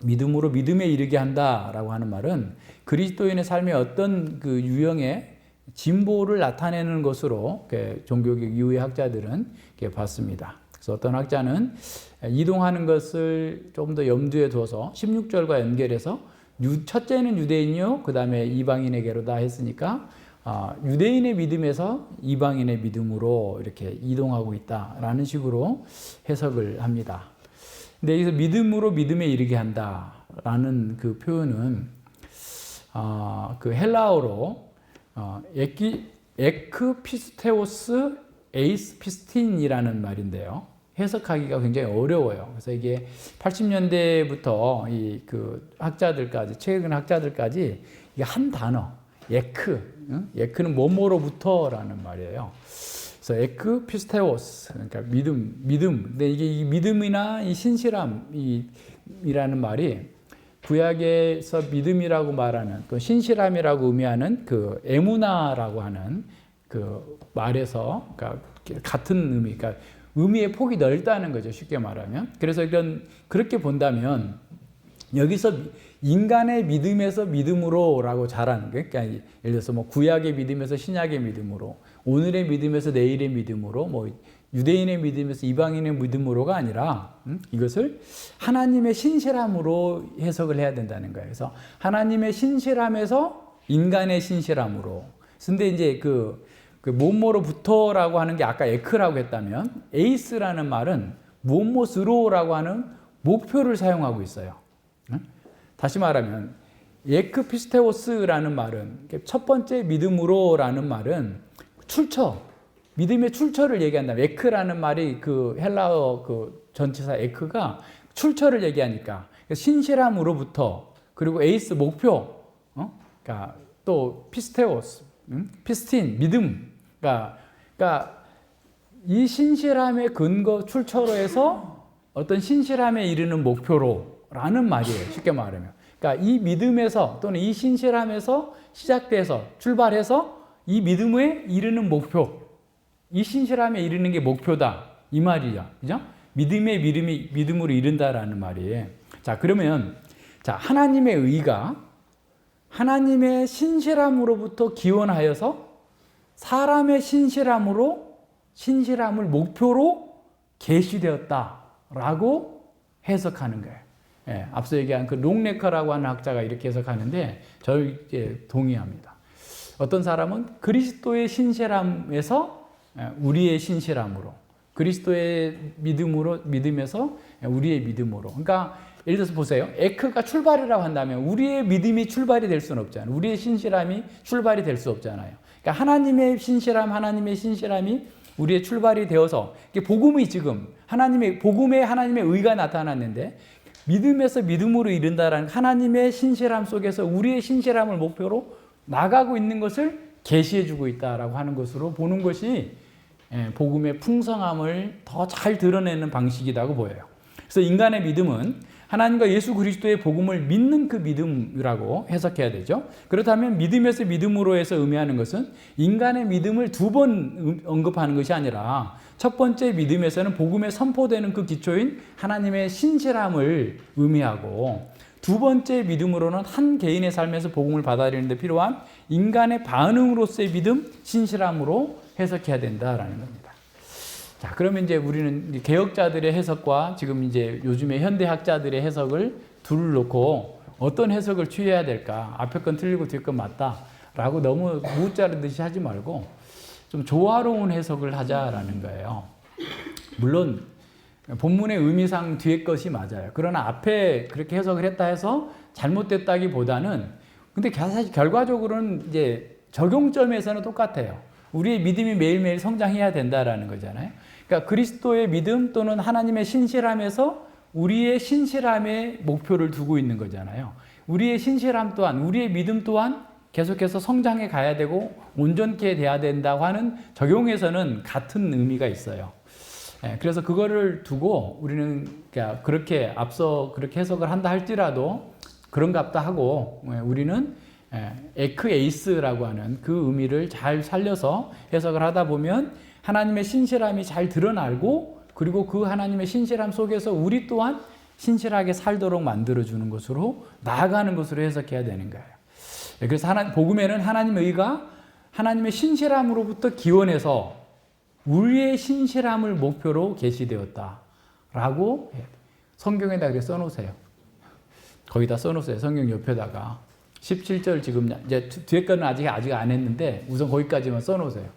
믿음으로 믿음에 이르게 한다라고 하는 말은 그리스도인의 삶의 어떤 그 유형의 진보를 나타내는 것으로 종교개혁 이후의 학자들은 봤습니다. 그래서 어떤 학자는 이동하는 것을 좀 더 염두에 둬서 16절과 연결해서 첫째는 유대인이요, 그 다음에 이방인에게로다 했으니까 유대인의 믿음에서 이방인의 믿음으로 이렇게 이동하고 있다라는 식으로 해석을 합니다. 근데 여기서 믿음으로 믿음에 이르게 한다라는 그 표현은 그 헬라어로 에크피스테오스 에이스 피스틴이라는 말인데요. 해석하기가 굉장히 어려워요. 그래서 이게 80년대부터 그 학자들까지, 최근 학자들까지 이게 한 단어, 에크는 뭐뭐로부터라는 말이에요. 그래서 에크피스테오스, 그러니까 믿음. 근데 이게 이 믿음이나 이 신실함이라는 말이 구약에서 믿음이라고 말하는 그 신실함이라고 의미하는 그 에무나라고 하는 그 말에서, 그러니까 같은 의미, 그러니까 의미의 폭이 넓다는 거죠, 쉽게 말하면. 그래서 그렇게 본다면 여기서 인간의 믿음에서 믿음으로라고 잘하는 게, 그러니까 예를 들어서 뭐 구약의 믿음에서 신약의 믿음으로, 오늘의 믿음에서 내일의 믿음으로, 뭐 유대인의 믿음에서 이방인의 믿음으로가 아니라 이것을 하나님의 신실함으로 해석을 해야 된다는 거예요. 그래서 하나님의 신실함에서 인간의 신실함으로. 근데 이제 그 뭐뭐로부터라고 하는 게 아까 에크라고 했다면, 에이스라는 말은 무엇무엇으로라고 하는 목표를 사용하고 있어요. 다시 말하면 에크피스테오스라는 말은, 첫 번째 믿음으로라는 말은 믿음의 출처를 얘기한다면, 에크라는 말이 그 헬라어 그 전치사 에크가 출처를 얘기하니까 신실함으로부터, 그리고 에이스 목표, 그러니까 또 피스테오스, 피스틴 믿음, 그러니까 이 신실함의 근거 출처로 해서 어떤 신실함에 이르는 목표로라는 말이에요. 쉽게 말하면, 그러니까 이 믿음에서 또는 이 신실함에서 시작돼서 출발해서 이 믿음에 이르는 목표, 이 신실함에 이르는 게 목표다, 이 말이죠. 그죠? 믿음으로 이른다라는 말이에요. 자, 그러면 하나님의 의가 하나님의 신실함으로부터 기원하여서 사람의 신실함을 목표로 계시되었다라고 해석하는 거예요. 앞서 얘기한 그 롱네커라고 하는 학자가 이렇게 해석하는데 저는 동의합니다. 어떤 사람은 그리스도의 신실함에서 우리의 신실함으로, 그리스도의 믿음에서 우리의 믿음으로. 그러니까 예를 들어서 보세요. 에크가 출발이라고 한다면 우리의 믿음이 출발이 될 수는 없잖아요. 우리의 신실함이 출발이 될 수 없잖아요. 그러니까 하나님의 신실함이 우리의 출발이 되어서, 이게 복음이 지금 복음에 하나님의 의가 나타났는데, 믿음에서 믿음으로 이른다라는 하나님의 신실함 속에서 우리의 신실함을 목표로 나가고 있는 것을 계시해주고 있다라고 하는 것으로 보는 것이 복음의 풍성함을 더 잘 드러내는 방식이라고 보여요. 그래서 인간의 믿음은 하나님과 예수 그리스도의 복음을 믿는 그 믿음이라고 해석해야 되죠. 그렇다면 믿음에서 믿음으로 해서 의미하는 것은 인간의 믿음을 두 번 언급하는 것이 아니라, 첫 번째 믿음에서는 복음에 선포되는 그 기초인 하나님의 신실함을 의미하고, 두 번째 믿음으로는 한 개인의 삶에서 복음을 받아들이는 데 필요한 인간의 반응으로서의 믿음, 신실함으로 해석해야 된다라는 겁니다. 자, 그러면 이제 우리는 개혁자들의 해석과 지금 이제 요즘의 현대학자들의 해석을 둘을 놓고 어떤 해석을 취해야 될까? 앞에 건 틀리고 뒤에 건 맞다라고 너무 무자르듯이 하지 말고 좀 조화로운 해석을 하자라는 거예요. 물론 본문의 의미상 뒤에 것이 맞아요. 그러나 앞에 그렇게 해석을 했다 해서 잘못됐다기보다는 근데 사실 결과적으로는 이제 적용점에서는 똑같아요. 우리의 믿음이 매일매일 성장해야 된다라는 거잖아요. 그러니까 그리스도의 믿음 또는 하나님의 신실함에서 우리의 신실함의 목표를 두고 있는 거잖아요. 우리의 신실함 또한, 우리의 믿음 또한 계속해서 성장해 가야 되고 온전케 돼야 된다고 하는 적용에서는 같은 의미가 있어요. 그래서 그거를 두고 우리는 그렇게 앞서 그렇게 해석을 한다 할지라도 그런갑다 하고 우리는 에크에이스라고 하는 그 의미를 잘 살려서 해석을 하다 보면 하나님의 신실함이 잘 드러나고 그리고 그 하나님의 신실함 속에서 우리 또한 신실하게 살도록 만들어주는 것으로 나아가는 것으로 해석해야 되는 거예요. 그래서 복음에는 하나님의 의가 하나님의 신실함으로부터 기원해서 우리의 신실함을 목표로 계시되었다라고 성경에다 그렇게 써놓으세요. 거기다 써놓으세요. 성경 옆에다가 17절 지금 이제 뒤에 거는 아직 안 했는데 우선 거기까지만 써놓으세요.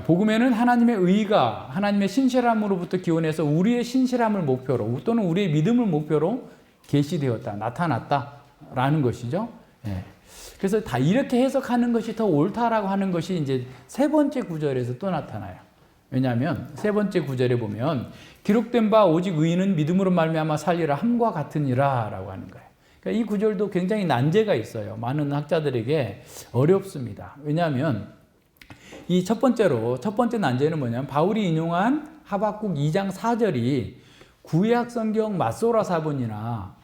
복음에는 하나님의 의가 하나님의 신실함으로부터 기원해서 우리의 신실함을 목표로 또는 우리의 믿음을 목표로 계시되었다, 나타났다라는 것이죠. 그래서 다 이렇게 해석하는 것이 더 옳다라고 하는 것이 이제 세 번째 구절에서 또 나타나요. 왜냐하면 세 번째 구절에 보면 기록된 바 오직 의인은 믿음으로 말미암아 살리라 함과 같으니라라고 하는 거예요. 그러니까 이 구절도 굉장히 난제가 있어요. 많은 학자들에게 어렵습니다. 왜냐하면 이 첫 번째 난제는 뭐냐면 바울이 인용한 하박국 2장 4절이 구약 성경 마소라 사본이나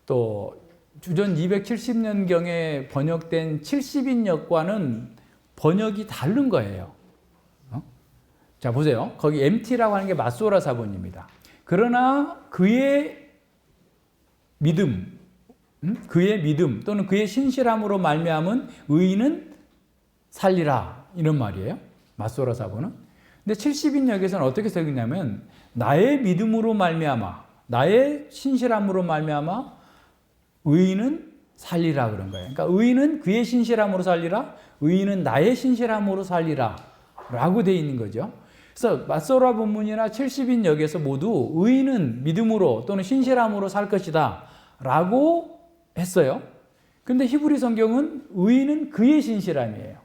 또 주전 270년경에 번역된 70인역과는 번역이 다른 거예요. 자, 보세요. 거기 MT라고 하는 게 마소라 사본입니다. 그러나 그의 믿음 또는 그의 신실함으로 말미암은 의인은 살리라 이런 말이에요. 마소라 사본은. 근데 70인역에서는 어떻게 써있냐면 나의 믿음으로 말미암아 나의 신실함으로 말미암아 의인은 살리라 그런 거예요. 그러니까 의인은 그의 신실함으로 살리라, 의인은 나의 신실함으로 살리라 라고 되어 있는 거죠. 그래서 마소라 본문이나 70인역에서 모두 의인은 믿음으로 또는 신실함으로 살 것이다 라고 했어요. 근데 히브리 성경은 의인은 그의 신실함이에요.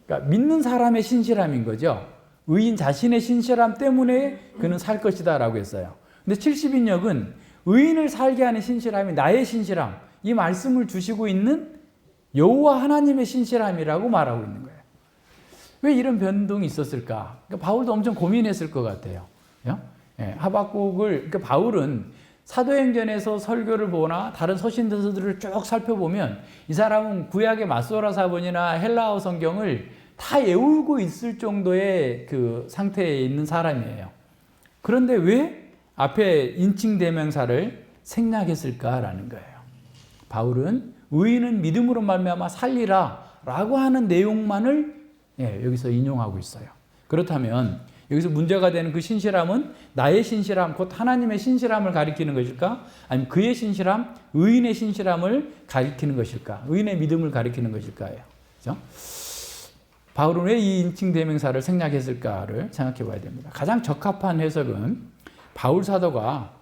그러니까 믿는 사람의 신실함인 거죠. 의인 자신의 신실함 때문에 그는 살 것이다 라고 했어요. 근데 70인역은 의인을 살게 하는 신실함이 나의 신실함, 이 말씀을 주시고 있는 여호와 하나님의 신실함이라고 말하고 있는 거예요. 왜 이런 변동이 있었을까? 그러니까 바울도 엄청 고민했을 것 같아요. 하박국을, 그러니까 바울은 사도행전에서 설교를 보거나 다른 서신서들을 쭉 살펴보면 이 사람은 구약의 마소라 사본이나 헬라어 성경을 다 외우고 있을 정도의 그 상태에 있는 사람이에요. 그런데 왜 앞에 인칭 대명사를 생략했을까라는 거예요. 바울은 의인은 믿음으로 말미암아 살리라라고 하는 내용만을 여기서 인용하고 있어요. 그렇다면 여기서 문제가 되는 그 신실함은 나의 신실함, 곧 하나님의 신실함을 가리키는 것일까? 아니면 그의 신실함, 의인의 신실함을 가리키는 것일까? 의인의 믿음을 가리키는 것일까요? 그렇죠? 바울은 왜 이 인칭 대명사를 생략했을까를 생각해 봐야 됩니다. 가장 적합한 해석은 바울 사도가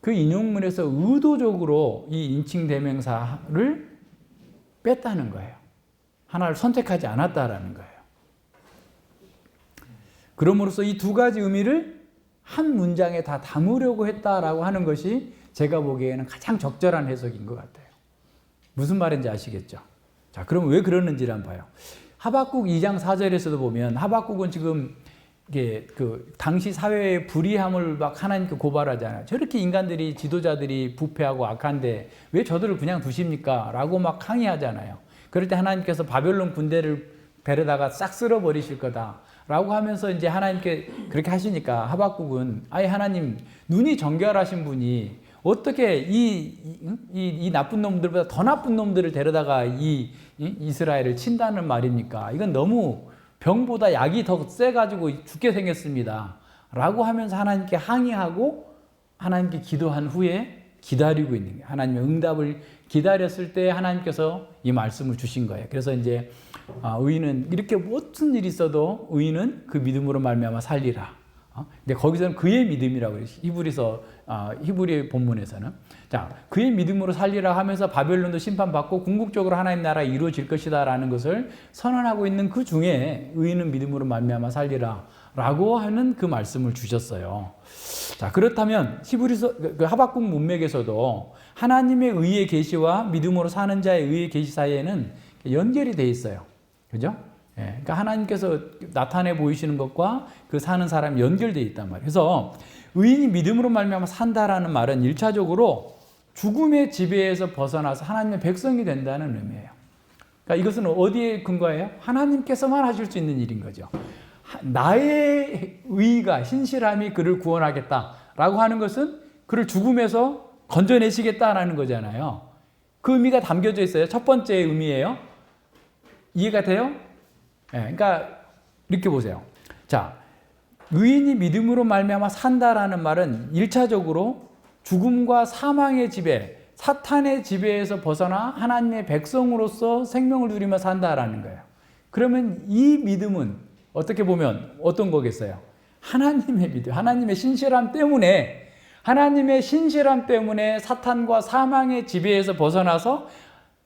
그 인용문에서 의도적으로 이 인칭 대명사를 뺐다는 거예요. 하나를 선택하지 않았다라는 거예요. 그럼으로써 이 두 가지 의미를 한 문장에 다 담으려고 했다라고 하는 것이 제가 보기에는 가장 적절한 해석인 것 같아요. 무슨 말인지 아시겠죠? 자, 그럼 왜 그러는지를 한번 봐요. 하박국 2장 4절에서도 보면 하박국은 지금 이게 그 당시 사회의 불의함을 막 하나님께 고발하잖아요. 저렇게 인간들이 지도자들이 부패하고 악한데 왜 저들을 그냥 두십니까? 라고 막 항의하잖아요. 그럴 때 하나님께서 바벨론 군대를 배려다가 싹 쓸어버리실 거다 라고 하면서 이제 하나님께 그렇게 하시니까 하박국은 아예 하나님 눈이 정결하신 분이 어떻게 이 나쁜 놈들보다 더 나쁜 놈들을 데려다가 이 이스라엘을 친다는 말입니까? 이건 너무 병보다 약이 더 세가지고 죽게 생겼습니다. 라고 하면서 하나님께 항의하고 하나님께 기도한 후에 기다리고 있는 거예요. 하나님의 응답을 기다렸을 때 하나님께서 이 말씀을 주신 거예요. 그래서 이제 의인은 이렇게 무슨 일이 있어도 의인은 그 믿음으로 말미암아 살리라. 근데 거기서는 그의 믿음이라고 해요. 히브리 본문에서는. 자, 그의 믿음으로 살리라 하면서 바벨론도 심판받고 궁극적으로 하나님 나라가 이루어질 것이다라는 것을 선언하고 있는 그 중에 의인은 믿음으로 말미암아 살리라 라고 하는 그 말씀을 주셨어요. 자, 그렇다면 히브리서 그 하박국 문맥에서도 하나님의 의의 계시와 믿음으로 사는 자의 의의 계시 사이에는 연결이 돼 있어요. 그죠? 예, 그러니까 하나님께서 나타내 보이시는 것과 그 사는 사람이 연결되어 있단 말이에요. 그래서 의인이 믿음으로 말미암아 산다라는 말은 1차적으로 죽음의 지배에서 벗어나서 하나님의 백성이 된다는 의미예요. 그러니까 이것은 어디에 근거해요? 하나님께서만 하실 수 있는 일인 거죠. 나의 의의가 신실함이 그를 구원하겠다라고 하는 것은 그를 죽음에서 건져내시겠다라는 거잖아요. 그 의미가 담겨져 있어요. 첫 번째 의미예요. 이해가 돼요? 네, 그러니까 이렇게 보세요. 자, 의인이 믿음으로 말미암아 산다라는 말은 1차적으로 죽음과 사망의 지배, 사탄의 지배에서 벗어나 하나님의 백성으로서 생명을 누리며 산다라는 거예요. 그러면 이 믿음은 어떻게 보면 어떤 거겠어요? 하나님의 믿음, 하나님의 신실함 때문에 사탄과 사망의 지배에서 벗어나서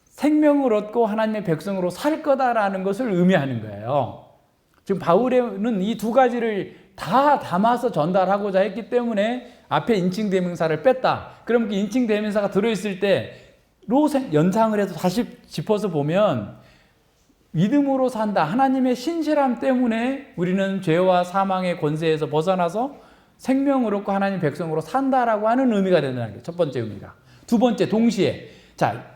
생명을 얻고 하나님의 백성으로 살 거다라는 것을 의미하는 거예요. 지금 바울은 이 두 가지를 다 담아서 전달하고자 했기 때문에 앞에 인칭대명사를 뺐다. 그럼 그 인칭대명사가 들어있을 때로 연상을 해서 다시 짚어서 보면 믿음으로 산다. 하나님의 신실함 때문에 우리는 죄와 사망의 권세에서 벗어나서 생명을 얻고 하나님 백성으로 산다라고 하는 의미가 된다는 거예요. 첫 번째 의미가. 두 번째, 동시에. 자,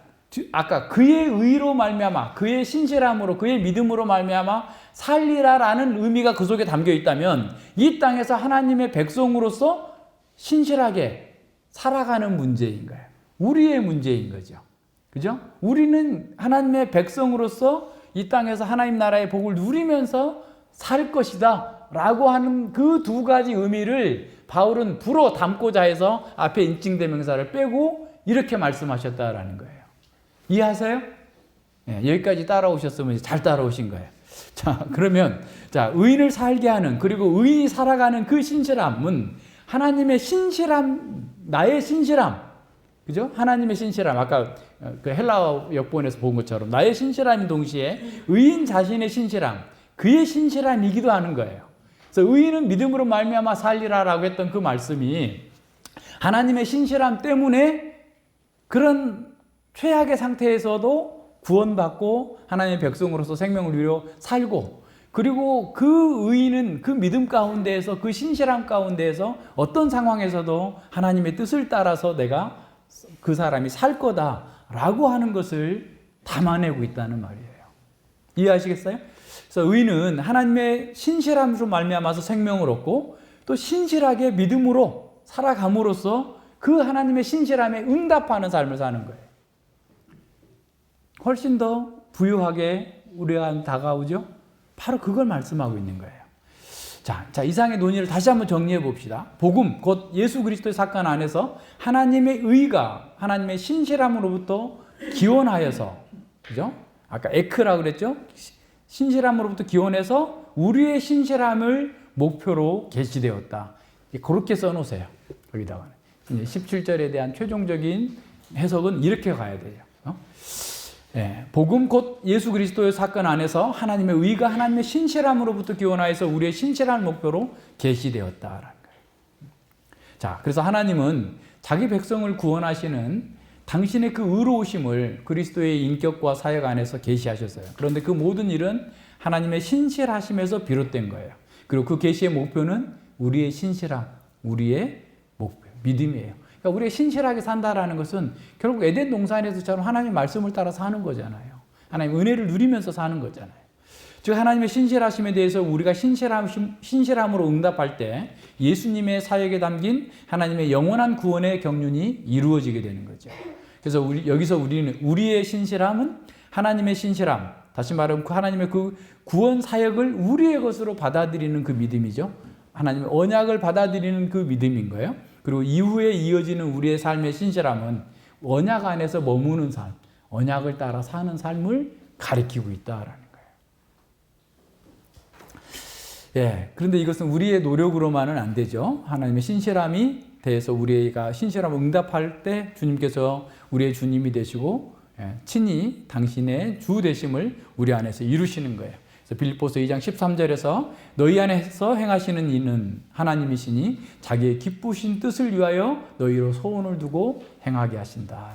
아까 그의 의로 말미암아, 그의 신실함으로, 그의 믿음으로 말미암아 살리라라는 의미가 그 속에 담겨 있다면 이 땅에서 하나님의 백성으로서 신실하게 살아가는 문제인 거예요. 우리의 문제인 거죠. 그죠? 우리는 하나님의 백성으로서 이 땅에서 하나님 나라의 복을 누리면서 살 것이다 라고 하는 그 두 가지 의미를 바울은 불어 담고자 해서 앞에 인칭대명사를 빼고 이렇게 말씀하셨다라는 거예요. 이해하세요? 네, 여기까지 따라오셨으면 잘 따라오신 거예요. 자, 그러면 의인을 살게 하는, 그리고 의인이 살아가는 그 신실함은 하나님의 신실함, 나의 신실함, 그죠? 하나님의 신실함, 아까 그 헬라어 역본에서 본 것처럼 나의 신실함인 동시에 의인 자신의 신실함, 그의 신실함이기도 하는 거예요. 그래서 의인은 믿음으로 말미암아 살리라라고 했던 그 말씀이 하나님의 신실함 때문에 그런 최악의 상태에서도 구원받고 하나님의 백성으로서 생명을 누려 살고, 그리고 그 의인은 그 믿음 가운데에서, 그 신실함 가운데에서 어떤 상황에서도 하나님의 뜻을 따라서 내가 그 사람이 살 거다라고 하는 것을 담아내고 있다는 말이에요. 이해하시겠어요? 그래서 의인은 하나님의 신실함으로 말미암아서 생명을 얻고 또 신실하게 믿음으로 살아감으로써 그 하나님의 신실함에 응답하는 삶을 사는 거예요. 훨씬 더 부유하게 우리가 다가오죠? 바로 그걸 말씀하고 있는 거예요. 자, 이상의 논의를 다시 한번 정리해 봅시다. 복음, 곧 예수 그리스도의 사건 안에서 하나님의 의가 하나님의 신실함으로부터 기원하여서, 그죠? 아까 에크라고 그랬죠? 신실함으로부터 기원해서 우리의 신실함을 목표로 계시되었다. 그렇게 써놓으세요. 여기다가 17절에 대한 최종적인 해석은 이렇게 가야 돼요. 네, 복음 곧 예수 그리스도의 사건 안에서 하나님의 의가 하나님의 신실함으로부터 기원하여서 우리의 신실한 목표로 계시되었다라는 거예요. 자, 그래서 하나님은 자기 백성을 구원하시는 당신의 그 의로우심을 그리스도의 인격과 사역 안에서 계시하셨어요. 그런데 그 모든 일은 하나님의 신실하심에서 비롯된 거예요. 그리고 그 계시의 목표는 우리의 신실함, 우리의 목표, 믿음이에요. 그러니까 우리가 신실하게 산다라는 것은 결국 에덴 동산에서처럼 하나님의 말씀을 따라 사는 거잖아요. 하나님 은혜를 누리면서 사는 거잖아요. 즉 하나님의 신실하심에 대해서 우리가 신실함으로 응답할 때 예수님의 사역에 담긴 하나님의 영원한 구원의 경륜이 이루어지게 되는 거죠. 그래서 여기서 우리는 우리의 신실함은 하나님의 신실함, 다시 말하면 하나님의 그 구원 사역을 우리의 것으로 받아들이는 그 믿음이죠. 하나님의 언약을 받아들이는 그 믿음인 거예요. 그리고 이후에 이어지는 우리의 삶의 신실함은 언약 안에서 머무는 삶, 언약을 따라 사는 삶을 가리키고 있다라는 예, 그런데 이것은 우리의 노력으로만은 안 되죠. 하나님의 신실함이 대해서 우리가 신실함을 응답할 때 주님께서 우리의 주님이 되시고 친히 당신의 주 되심을 우리 안에서 이루시는 거예요. 그래서 빌립보서 2장 13절에서 너희 안에서 행하시는 이는 하나님이시니 자기의 기쁘신 뜻을 위하여 너희로 소원을 두고 행하게 하신다라는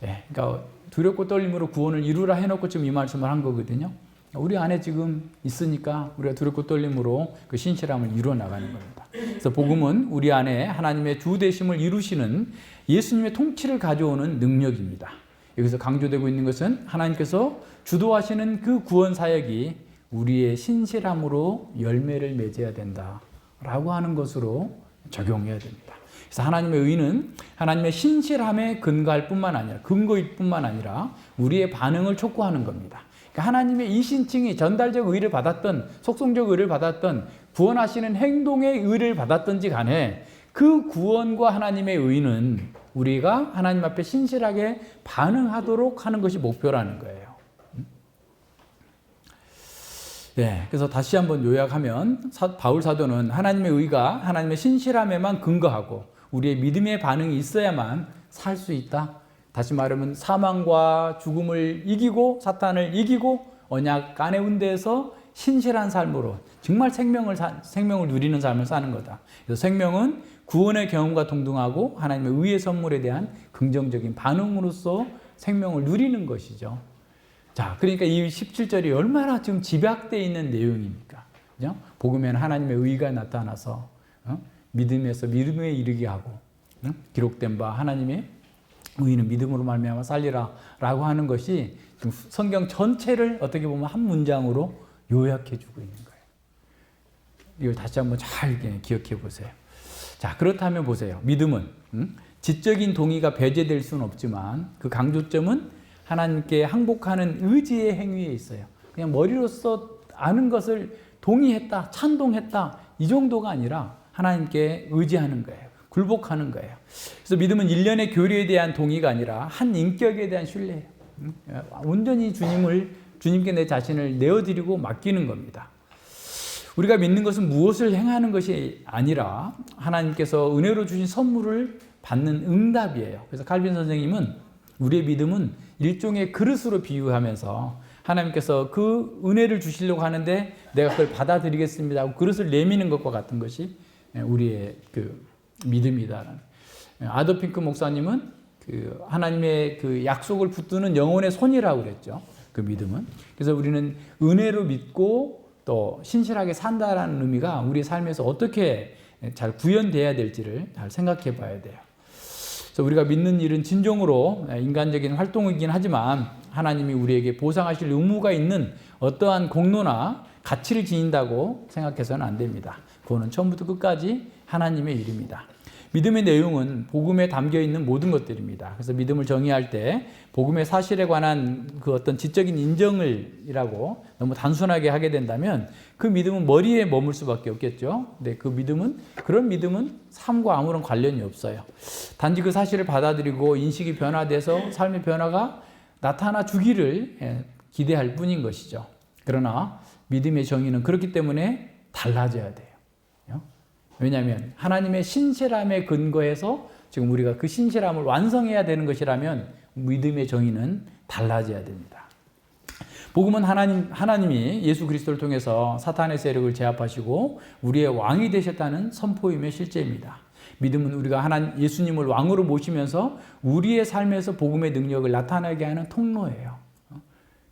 거예요. 예, 그러니까 두렵고 떨림으로 구원을 이루라 해놓고 지금 이 말씀을 한 거거든요. 우리 안에 지금 있으니까 우리가 두렵고 떨림으로 그 신실함을 이루어 나가는 겁니다. 그래서 복음은 우리 안에 하나님의 주 되심을 이루시는 예수님의 통치를 가져오는 능력입니다. 여기서 강조되고 있는 것은 하나님께서 주도하시는 그 구원 사역이 우리의 신실함으로 열매를 맺어야 된다라고 하는 것으로 적용해야 됩니다. 그래서 하나님의 의는 하나님의 신실함에 근거할 뿐만 아니라 근거일 뿐만 아니라 우리의 반응을 촉구하는 겁니다. 하나님의 이신칭이 전달적 의를 받았던 속성적 의를 받았던 구원하시는 행동의 의를 받았던지 간에 그 구원과 하나님의 의는 우리가 하나님 앞에 신실하게 반응하도록 하는 것이 목표라는 거예요. 네, 그래서 다시 한번 요약하면 바울 사도는 하나님의 의가 하나님의 신실함에만 근거하고 우리의 믿음의 반응이 있어야만 살 수 있다. 다시 말하면 사망과 죽음을 이기고 사탄을 이기고 언약 안에 운대해서 신실한 삶으로 정말 생명을 누리는 삶을 사는 거다. 그래서 생명은 구원의 경험과 동등하고 하나님의 의의 선물에 대한 긍정적인 반응으로서 생명을 누리는 것이죠. 자, 그러니까 이 17절이 얼마나 지금 집약되어 있는 내용입니까? 그죠? 복음에는 하나님의 의가 나타나서 믿음에서 믿음에 이르게 하고 기록된 바 하나님의 의인은 믿음으로 말미암아 살리라 라고 하는 것이 지금 성경 전체를 어떻게 보면 한 문장으로 요약해 주고 있는 거예요. 이걸 다시 한번 잘 기억해 보세요. 자, 그렇다면 보세요. 믿음은 지적인 동의가 배제될 수는 없지만 그 강조점은 하나님께 항복하는 의지의 행위에 있어요. 그냥 머리로서 아는 것을 동의했다, 찬동했다 이 정도가 아니라 하나님께 의지하는 거예요. 굴복하는 거예요. 그래서 믿음은 일련의 교리에 대한 동의가 아니라 한 인격에 대한 신뢰예요. 온전히 주님께 내 자신을 내어드리고 맡기는 겁니다. 우리가 믿는 것은 무엇을 행하는 것이 아니라 하나님께서 은혜로 주신 선물을 받는 응답이에요. 그래서 칼빈 선생님은 우리의 믿음은 일종의 그릇으로 비유하면서 하나님께서 그 은혜를 주시려고 하는데 내가 그걸 받아들이겠습니다 하고 그릇을 내미는 것과 같은 것이 우리의 그 믿음이다. 아더 핑크 목사님은 그 하나님의 그 약속을 붙드는 영혼의 손이라고 그랬죠. 그 믿음은. 그래서 우리는 은혜로 믿고 또 신실하게 산다라는 의미가 우리 삶에서 어떻게 잘 구현돼야 될지를 잘 생각해 봐야 돼요. 그래서 우리가 믿는 일은 진정으로 인간적인 활동이긴 하지만 하나님이 우리에게 보상하실 의무가 있는 어떠한 공로나 가치를 지닌다고 생각해서는 안 됩니다. 그거는 처음부터 끝까지 하나님의 일입니다. 믿음의 내용은 복음에 담겨 있는 모든 것들입니다. 그래서 믿음을 정의할 때 복음의 사실에 관한 그 어떤 지적인 인정을이라고 너무 단순하게 하게 된다면 그 믿음은 머리에 머물 수밖에 없겠죠. 근데 그런 믿음은 삶과 아무런 관련이 없어요. 단지 그 사실을 받아들이고 인식이 변화돼서 삶의 변화가 나타나 주기를 기대할 뿐인 것이죠. 그러나 믿음의 정의는 그렇기 때문에 달라져야 돼요. 왜냐하면 하나님의 신실함에 근거해서 지금 우리가 그 신실함을 완성해야 되는 것이라면 믿음의 정의는 달라져야 됩니다. 복음은 하나님이 예수 그리스도를 통해서 사탄의 세력을 제압하시고 우리의 왕이 되셨다는 선포임의 실제입니다. 믿음은 우리가 예수님을 왕으로 모시면서 우리의 삶에서 복음의 능력을 나타나게 하는 통로예요.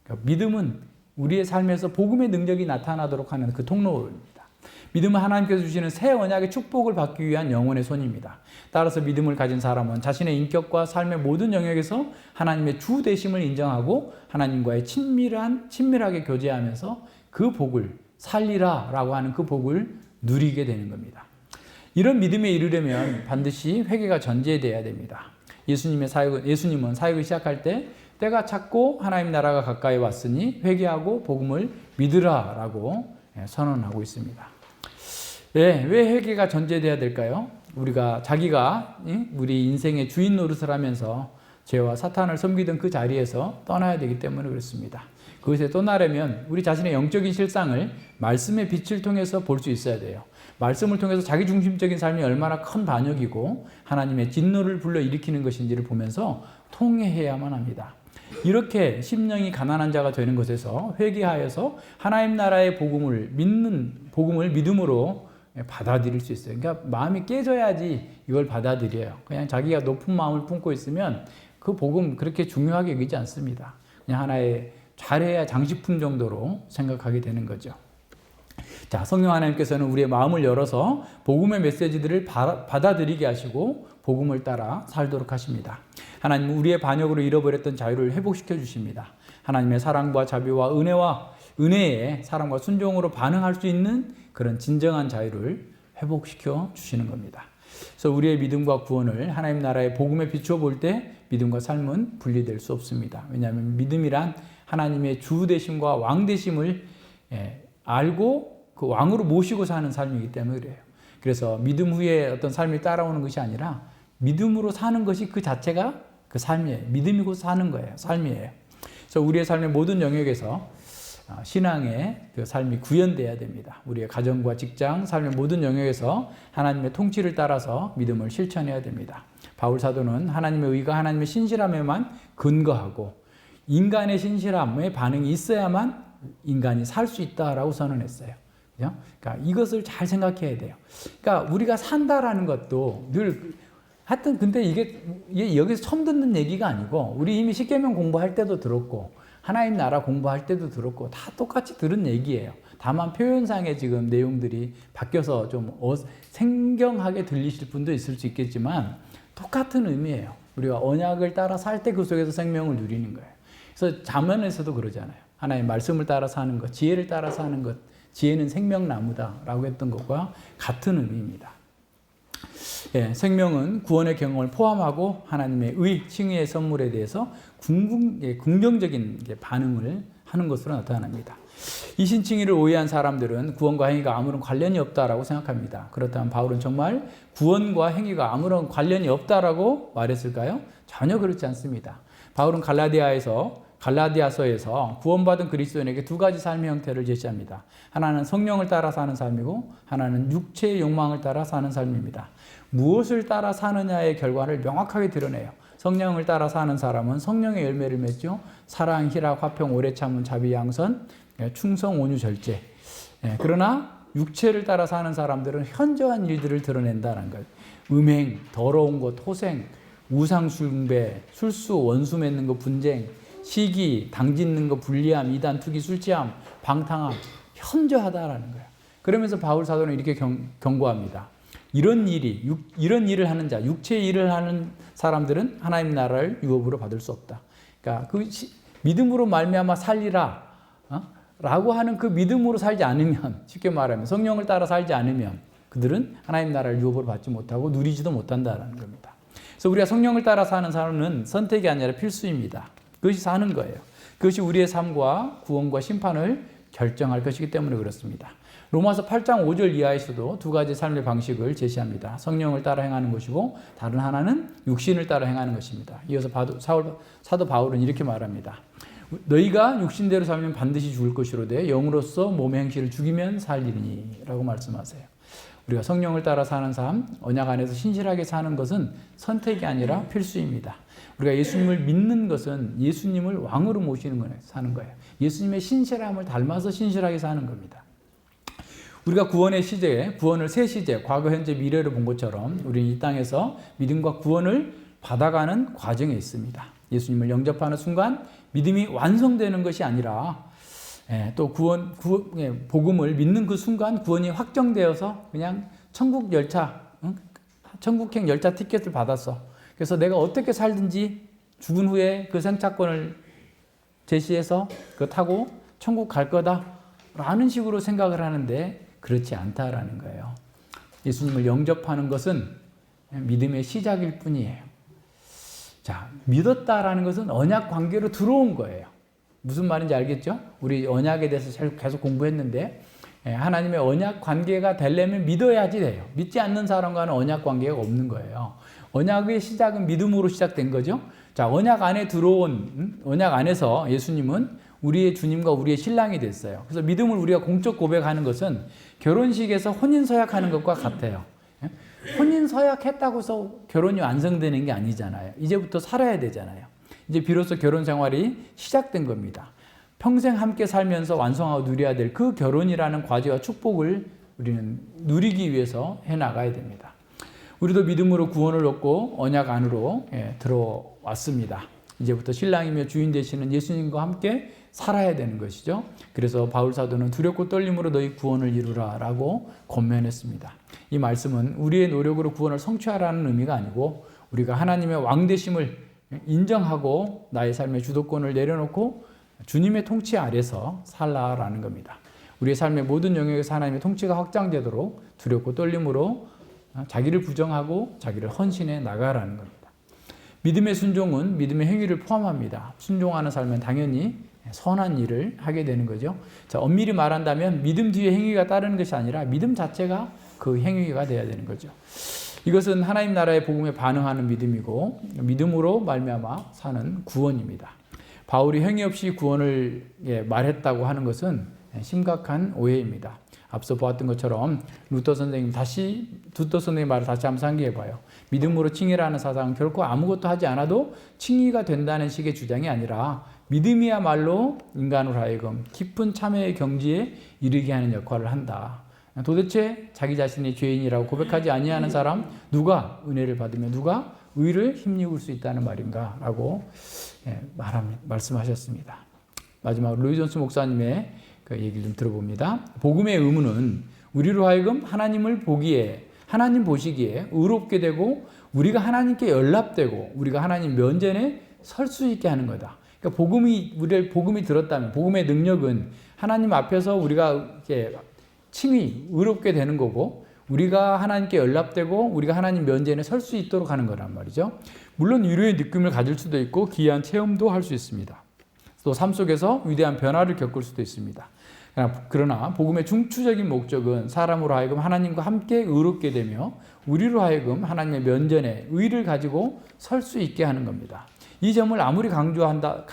그러니까 믿음은 우리의 삶에서 복음의 능력이 나타나도록 하는 그 통로입니다. 믿음은 하나님께서 주시는 새 언약의 축복을 받기 위한 영혼의 손입니다. 따라서 믿음을 가진 사람은 자신의 인격과 삶의 모든 영역에서 하나님의 주 되심을 인정하고 하나님과의 친밀하게 교제하면서 그 복을 살리라 라고 하는 그 복을 누리게 되는 겁니다. 이런 믿음에 이르려면 반드시 회개가 전제되어야 됩니다. 예수님은 사역을 시작할 때 때가 찼고 하나님 나라가 가까이 왔으니 회개하고 복음을 믿으라 라고 선언하고 있습니다. 왜 회개가 전제돼야 될까요? 자기가 우리 인생의 주인 노릇을 하면서 죄와 사탄을 섬기던 그 자리에서 떠나야 되기 때문에 그렇습니다. 그것에 떠나려면 우리 자신의 영적인 실상을 말씀의 빛을 통해서 볼 수 있어야 돼요. 말씀을 통해서 자기중심적인 삶이 얼마나 큰 반역이고 하나님의 진노를 불러일으키는 것인지를 보면서 통회해야만 합니다. 이렇게 심령이 가난한 자가 되는 것에서 회개하여서 하나님 나라의 복음을 믿음으로 받아들일 수 있어요. 그러니까 마음이 깨져야지 이걸 받아들여요. 그냥 자기가 높은 마음을 품고 있으면 그 복음 그렇게 중요하게 여기지 않습니다. 그냥 하나의 잘해야 장식품 정도로 생각하게 되는 거죠. 자, 성령 하나님께서는 우리의 마음을 열어서 복음의 메시지들을 받아들이게 하시고 복음을 따라 살도록 하십니다. 하나님은 우리의 반역으로 잃어버렸던 자유를 회복시켜 주십니다. 하나님의 사랑과 자비와 은혜에 사랑과 순종으로 반응할 수 있는 그런 진정한 자유를 회복시켜 주시는 겁니다. 그래서 우리의 믿음과 구원을 하나님 나라의 복음에 비추어 볼 때 믿음과 삶은 분리될 수 없습니다. 왜냐하면 믿음이란 하나님의 주 되심과 왕 되심을 알고 그 왕으로 모시고 사는 삶이기 때문에 그래요. 그래서 믿음 후에 어떤 삶이 따라오는 것이 아니라 믿음으로 사는 것이 그 자체가 그 삶이에요. 믿음이고 사는 거예요. 삶이에요. 그래서 우리의 삶의 모든 영역에서 신앙의 그 삶이 구현돼야 됩니다. 우리의 가정과 직장, 삶의 모든 영역에서 하나님의 통치를 따라서 믿음을 실천해야 됩니다. 바울 사도는 하나님의 의가 하나님의 신실함에만 근거하고 인간의 신실함에 반응이 있어야만 인간이 살 수 있다라고 선언했어요. 그죠? 그러니까 이것을 잘 생각해야 돼요. 그러니까 우리가 산다라는 것도 늘 하여튼 근데 이게 여기서 처음 듣는 얘기가 아니고 우리 이미 십계명 공부할 때도 들었고 하나님 나라 공부할 때도 들었고 다 똑같이 들은 얘기예요. 다만 표현상의 지금 내용들이 바뀌어서 좀 생경하게 들리실 분도 있을 수 있겠지만 똑같은 의미예요. 우리가 언약을 따라 살 때 그 속에서 생명을 누리는 거예요. 그래서 잠언에서도 그러잖아요. 하나님 말씀을 따라 사는 것, 지혜를 따라 사는 것, 지혜는 생명나무다라고 했던 것과 같은 의미입니다. 생명은 구원의 경험을 포함하고 하나님의 칭의의 선물에 대해서 긍정적인 반응을 하는 것으로 나타납니다. 이 신칭의를 오해한 사람들은 구원과 행위가 아무런 관련이 없다라고 생각합니다. 그렇다면 바울은 정말 구원과 행위가 아무런 관련이 없다라고 말했을까요? 전혀 그렇지 않습니다. 바울은 갈라디아서에서 구원받은 그리스도인에게 두 가지 삶의 형태를 제시합니다. 하나는 성령을 따라 사는 삶이고 하나는 육체의 욕망을 따라 사는 삶입니다. 무엇을 따라 사느냐의 결과를 명확하게 드러내요. 성령을 따라 사는 사람은 성령의 열매를 맺죠. 사랑, 희락, 화평, 오래 참음, 자비, 양선, 충성, 온유, 절제. 그러나 육체를 따라 사는 사람들은 현저한 일들을 드러낸다는 것. 음행, 더러운 것, 토생, 우상 숭배, 술수, 원수 맺는 것, 분쟁, 시기, 당짓는 것, 불리함, 이단, 투기, 술취함, 방탕함, 현저하다라는 거예요. 그러면서 바울 사도는 이렇게 경고합니다. 이런 일을 하는 자, 육체의 일을 하는 사람들은 하나님 나라를 유업으로 받을 수 없다. 그러니까 믿음으로 말미암아 살리라 라고 하는 그 믿음으로 살지 않으면, 쉽게 말하면 성령을 따라 살지 않으면 그들은 하나님 나라를 유업으로 받지 못하고 누리지도 못한다는 겁니다. 그래서 우리가 성령을 따라 사는 사람은 선택이 아니라 필수입니다. 그것이 사는 거예요. 그것이 우리의 삶과 구원과 심판을 결정할 것이기 때문에 그렇습니다. 로마서 8장 5절 이하에서도 두 가지 삶의 방식을 제시합니다. 성령을 따라 행하는 것이고 다른 하나는 육신을 따라 행하는 것입니다. 이어서 사도 바울은 이렇게 말합니다. 너희가 육신대로 살면 반드시 죽을 것이로되 영으로서 몸의 행실을 죽이면 살리니 라고 말씀하세요. 우리가 성령을 따라 사는 삶, 언약 안에서 신실하게 사는 것은 선택이 아니라 필수입니다. 우리가 예수님을 믿는 것은 예수님을 왕으로 모시는 거예요. 사는 거예요. 예수님의 신실함을 닮아서 신실하게 사는 겁니다. 우리가 구원의 시제, 구원을 세 시제, 과거, 현재, 미래로 본 것처럼 우리는 이 땅에서 믿음과 구원을 받아가는 과정에 있습니다. 예수님을 영접하는 순간 믿음이 완성되는 것이 아니라 또 복음을 믿는 그 순간 구원이 확정되어서 그냥 천국 열차, 천국행 열차 티켓을 받았어. 그래서 내가 어떻게 살든지 죽은 후에 그 생차권을 제시해서 그거 타고 천국 갈 거다라는 식으로 생각을 하는데 그렇지 않다라는 거예요. 예수님을 영접하는 것은 믿음의 시작일 뿐이에요. 자, 믿었다라는 것은 언약 관계로 들어온 거예요. 무슨 말인지 알겠죠? 우리 언약에 대해서 계속 공부했는데 하나님의 언약 관계가 되려면 믿어야지 돼요. 믿지 않는 사람과는 언약 관계가 없는 거예요. 언약의 시작은 믿음으로 시작된 거죠. 자, 언약 안에 들어온 언약 안에서 예수님은 우리의 주님과 우리의 신랑이 됐어요. 그래서 믿음을 우리가 공적 고백하는 것은 결혼식에서 혼인 서약하는 것과 같아요. 혼인 서약했다고 해서 결혼이 완성되는 게 아니잖아요. 이제부터 살아야 되잖아요. 이제 비로소 결혼 생활이 시작된 겁니다. 평생 함께 살면서 완성하고 누려야 될 그 결혼이라는 과제와 축복을 우리는 누리기 위해서 해나가야 됩니다. 우리도 믿음으로 구원을 얻고 언약 안으로 들어왔습니다. 이제부터 신랑이며 주인 되시는 예수님과 함께 살아야 되는 것이죠. 그래서 바울 사도는 두렵고 떨림으로 너희 구원을 이루라 라고 권면했습니다. 이 말씀은 우리의 노력으로 구원을 성취하라는 의미가 아니고 우리가 하나님의 왕되심을 인정하고 나의 삶의 주도권을 내려놓고 주님의 통치 아래서 살라라는 겁니다. 우리의 삶의 모든 영역에서 하나님의 통치가 확장되도록 두렵고 떨림으로 자기를 부정하고 자기를 헌신해 나가라는 겁니다. 믿음의 순종은 믿음의 행위를 포함합니다. 순종하는 삶은 당연히 선한 일을 하게 되는 거죠. 자, 엄밀히 말한다면 믿음 뒤에 행위가 따르는 것이 아니라 믿음 자체가 그 행위가 되어야 되는 거죠. 이것은 하나님 나라의 복음에 반응하는 믿음이고 믿음으로 말미암아 사는 구원입니다. 바울이 행위 없이 구원을 말했다고 하는 것은 심각한 오해입니다. 앞서 보았던 것처럼 루터 선생님 말을 다시 한번 상기해 봐요. 믿음으로 칭의라는 사상은 결코 아무것도 하지 않아도 칭의가 된다는 식의 주장이 아니라 믿음이야말로 인간으로 하여금 깊은 참회의 경지에 이르게 하는 역할을 한다. 도대체 자기 자신이 죄인이라고 고백하지 아니하는 사람 누가 은혜를 받으며 누가 의를 힘입을 수 있다는 말인가 라고 말씀하셨습니다. 마지막으로 루이 존스 목사님의 그 얘기를 좀 들어봅니다. 복음의 의무는 우리로 하여금 하나님 보시기에 의롭게 되고 우리가 하나님께 연락되고 우리가 하나님 면전에 설 수 있게 하는 거다. 그러니까 복음이 들었다면 복음의 능력은 하나님 앞에서 우리가 이렇게 의롭게 되는 거고 우리가 하나님께 연락되고 우리가 하나님 면전에 설 수 있도록 하는 거란 말이죠. 물론 위로의 느낌을 가질 수도 있고 기이한 체험도 할 수 있습니다. 또 삶 속에서 위대한 변화를 겪을 수도 있습니다. 그러나 복음의 중추적인 목적은 사람으로 하여금 하나님과 함께 의롭게 되며 우리로 하여금 하나님의 면전에 의를 가지고 설 수 있게 하는 겁니다. 이 점을 아무리 강조한다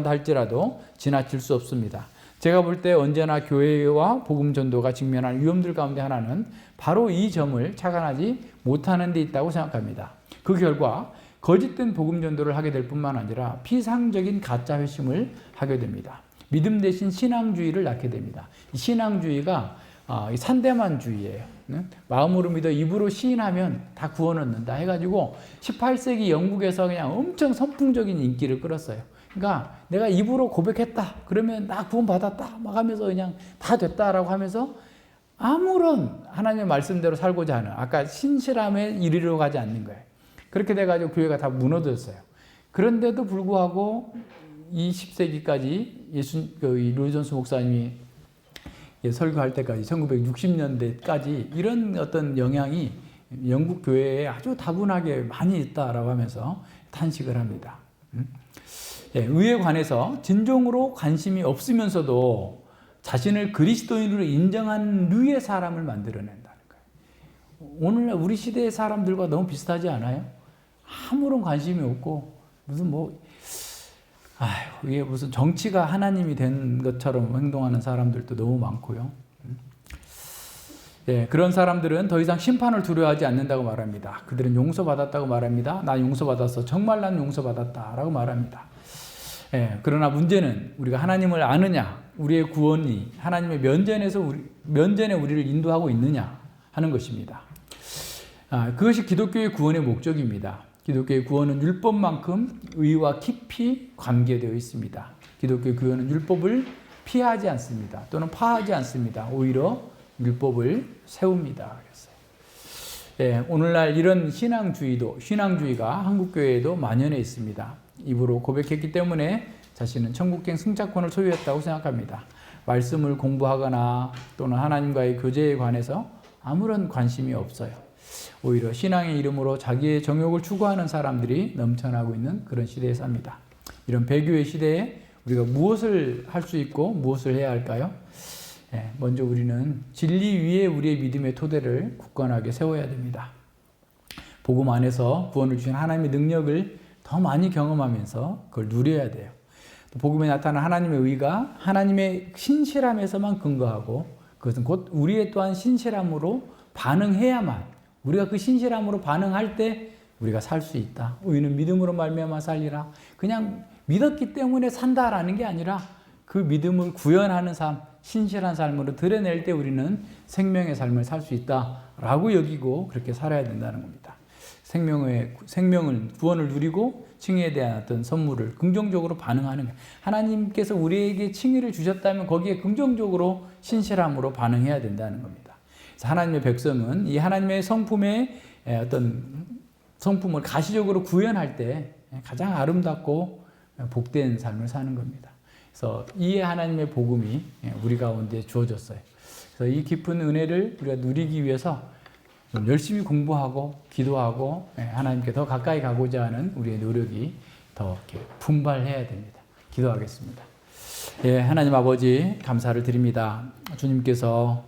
할지라도 지나칠 수 없습니다. 제가 볼 때 언제나 교회와 복음 전도가 직면한 위험들 가운데 하나는 바로 이 점을 착안하지 못하는 데 있다고 생각합니다. 그 결과 거짓된 복음 전도를 하게 될 뿐만 아니라 피상적인 가짜 회심을 하게 됩니다. 믿음 대신 신앙주의를 낳게 됩니다. 이 신앙주의가 산대만주의예요. 마음으로 믿어 입으로 시인하면 다 구원 얻는다 해가지고 18세기 영국에서 그냥 엄청 선풍적인 인기를 끌었어요. 그러니까 내가 입으로 고백했다 그러면 나 구원 받았다 막 하면서 그냥 다 됐다라고 하면서 아무런 하나님의 말씀대로 살고자 하는 아까 신실함에 이르러 가지 않는 거예요. 그렇게 돼가지고 교회가 다 무너졌어요. 그런데도 불구하고 20세기까지 루이 존스 목사님이 설교할 때까지 1960년대까지 이런 어떤 영향이 영국 교회에 아주 다분하게 많이 있다라고 하면서 탄식을 합니다. 의에 관해서 진정으로 관심이 없으면서도 자신을 그리스도인으로 인정한 류의 사람을 만들어낸다는 거예요. 오늘날 우리 시대의 사람들과 너무 비슷하지 않아요? 아무런 관심이 없고 이게 무슨 정치가 하나님이 된 것처럼 행동하는 사람들도 너무 많고요. 그런 사람들은 더 이상 심판을 두려워하지 않는다고 말합니다. 그들은 용서받았다고 말합니다. 나 용서받았어. 정말 난 용서받았다라고 말합니다. 그러나 문제는 우리가 하나님을 아느냐, 우리의 구원이 하나님의 면전에 우리를 인도하고 있느냐 하는 것입니다. 그것이 기독교의 구원의 목적입니다. 기독교의 구원은 율법만큼 의와 깊이 관계되어 있습니다. 기독교의 구원은 율법을 피하지 않습니다. 또는 파하지 않습니다. 오히려 율법을 세웁니다. 그랬어요. 예, 오늘날 이런 신앙주의가 한국교회에도 만연해 있습니다. 입으로 고백했기 때문에 자신은 천국행 승차권을 소유했다고 생각합니다. 말씀을 공부하거나 또는 하나님과의 교제에 관해서 아무런 관심이 없어요. 오히려 신앙의 이름으로 자기의 정욕을 추구하는 사람들이 넘쳐나고 있는 그런 시대에 삽니다. 이런 배교의 시대에 우리가 무엇을 할 수 있고 무엇을 해야 할까요? 먼저 우리는 진리 위에 우리의 믿음의 토대를 굳건하게 세워야 됩니다. 복음 안에서 구원을 주신 하나님의 능력을 더 많이 경험하면서 그걸 누려야 돼요. 복음에 나타난 하나님의 의가 하나님의 신실함에서만 근거하고 그것은 곧 우리의 또한 신실함으로 반응해야만, 우리가 그 신실함으로 반응할 때 우리가 살 수 있다. 의인은 믿음으로 말미암아 살리라. 그냥 믿었기 때문에 산다라는 게 아니라 그 믿음을 구현하는 삶, 신실한 삶으로 드러낼 때 우리는 생명의 삶을 살 수 있다라고 여기고 그렇게 살아야 된다는 겁니다. 생명을 구원을 누리고 칭의에 대한 어떤 선물을 긍정적으로 반응하는 거예요. 하나님께서 우리에게 칭의를 주셨다면 거기에 긍정적으로 신실함으로 반응해야 된다는 겁니다. 그래서 하나님의 백성은 이 하나님의 성품의 어떤 성품을 가시적으로 구현할 때 가장 아름답고 복된 삶을 사는 겁니다. 그래서 이 하나님의 복음이 우리 가운데 주어졌어요. 그래서 이 깊은 은혜를 우리가 누리기 위해서 좀 열심히 공부하고 기도하고 하나님께 더 가까이 가고자 하는 우리의 노력이 더 이렇게 분발해야 됩니다. 기도하겠습니다. 예, 하나님 아버지 감사를 드립니다. 주님께서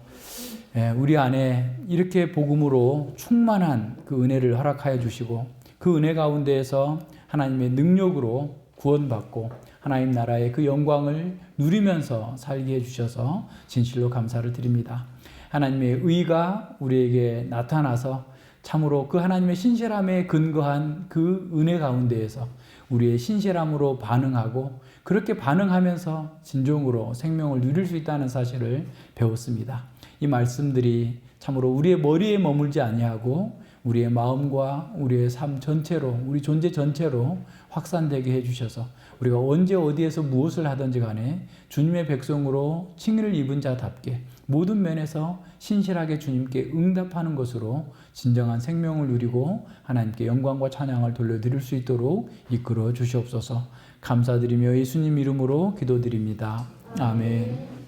우리 안에 이렇게 복음으로 충만한 그 은혜를 허락하여 주시고 그 은혜 가운데에서 하나님의 능력으로 구원받고 하나님 나라의 그 영광을 누리면서 살게 해주셔서 진실로 감사를 드립니다. 하나님의 의가 우리에게 나타나서 참으로 그 하나님의 신실함에 근거한 그 은혜 가운데에서 우리의 신실함으로 반응하고 그렇게 반응하면서 진정으로 생명을 누릴 수 있다는 사실을 배웠습니다. 이 말씀들이 참으로 우리의 머리에 머물지 아니하고 우리의 마음과 우리의 삶 전체로, 우리 존재 전체로 확산되게 해주셔서 우리가 언제 어디에서 무엇을 하든지 간에 주님의 백성으로 칭의를 입은 자답게 모든 면에서 신실하게 주님께 응답하는 것으로 진정한 생명을 누리고 하나님께 영광과 찬양을 돌려드릴 수 있도록 이끌어 주시옵소서. 감사드리며 예수님 이름으로 기도드립니다. 아멘.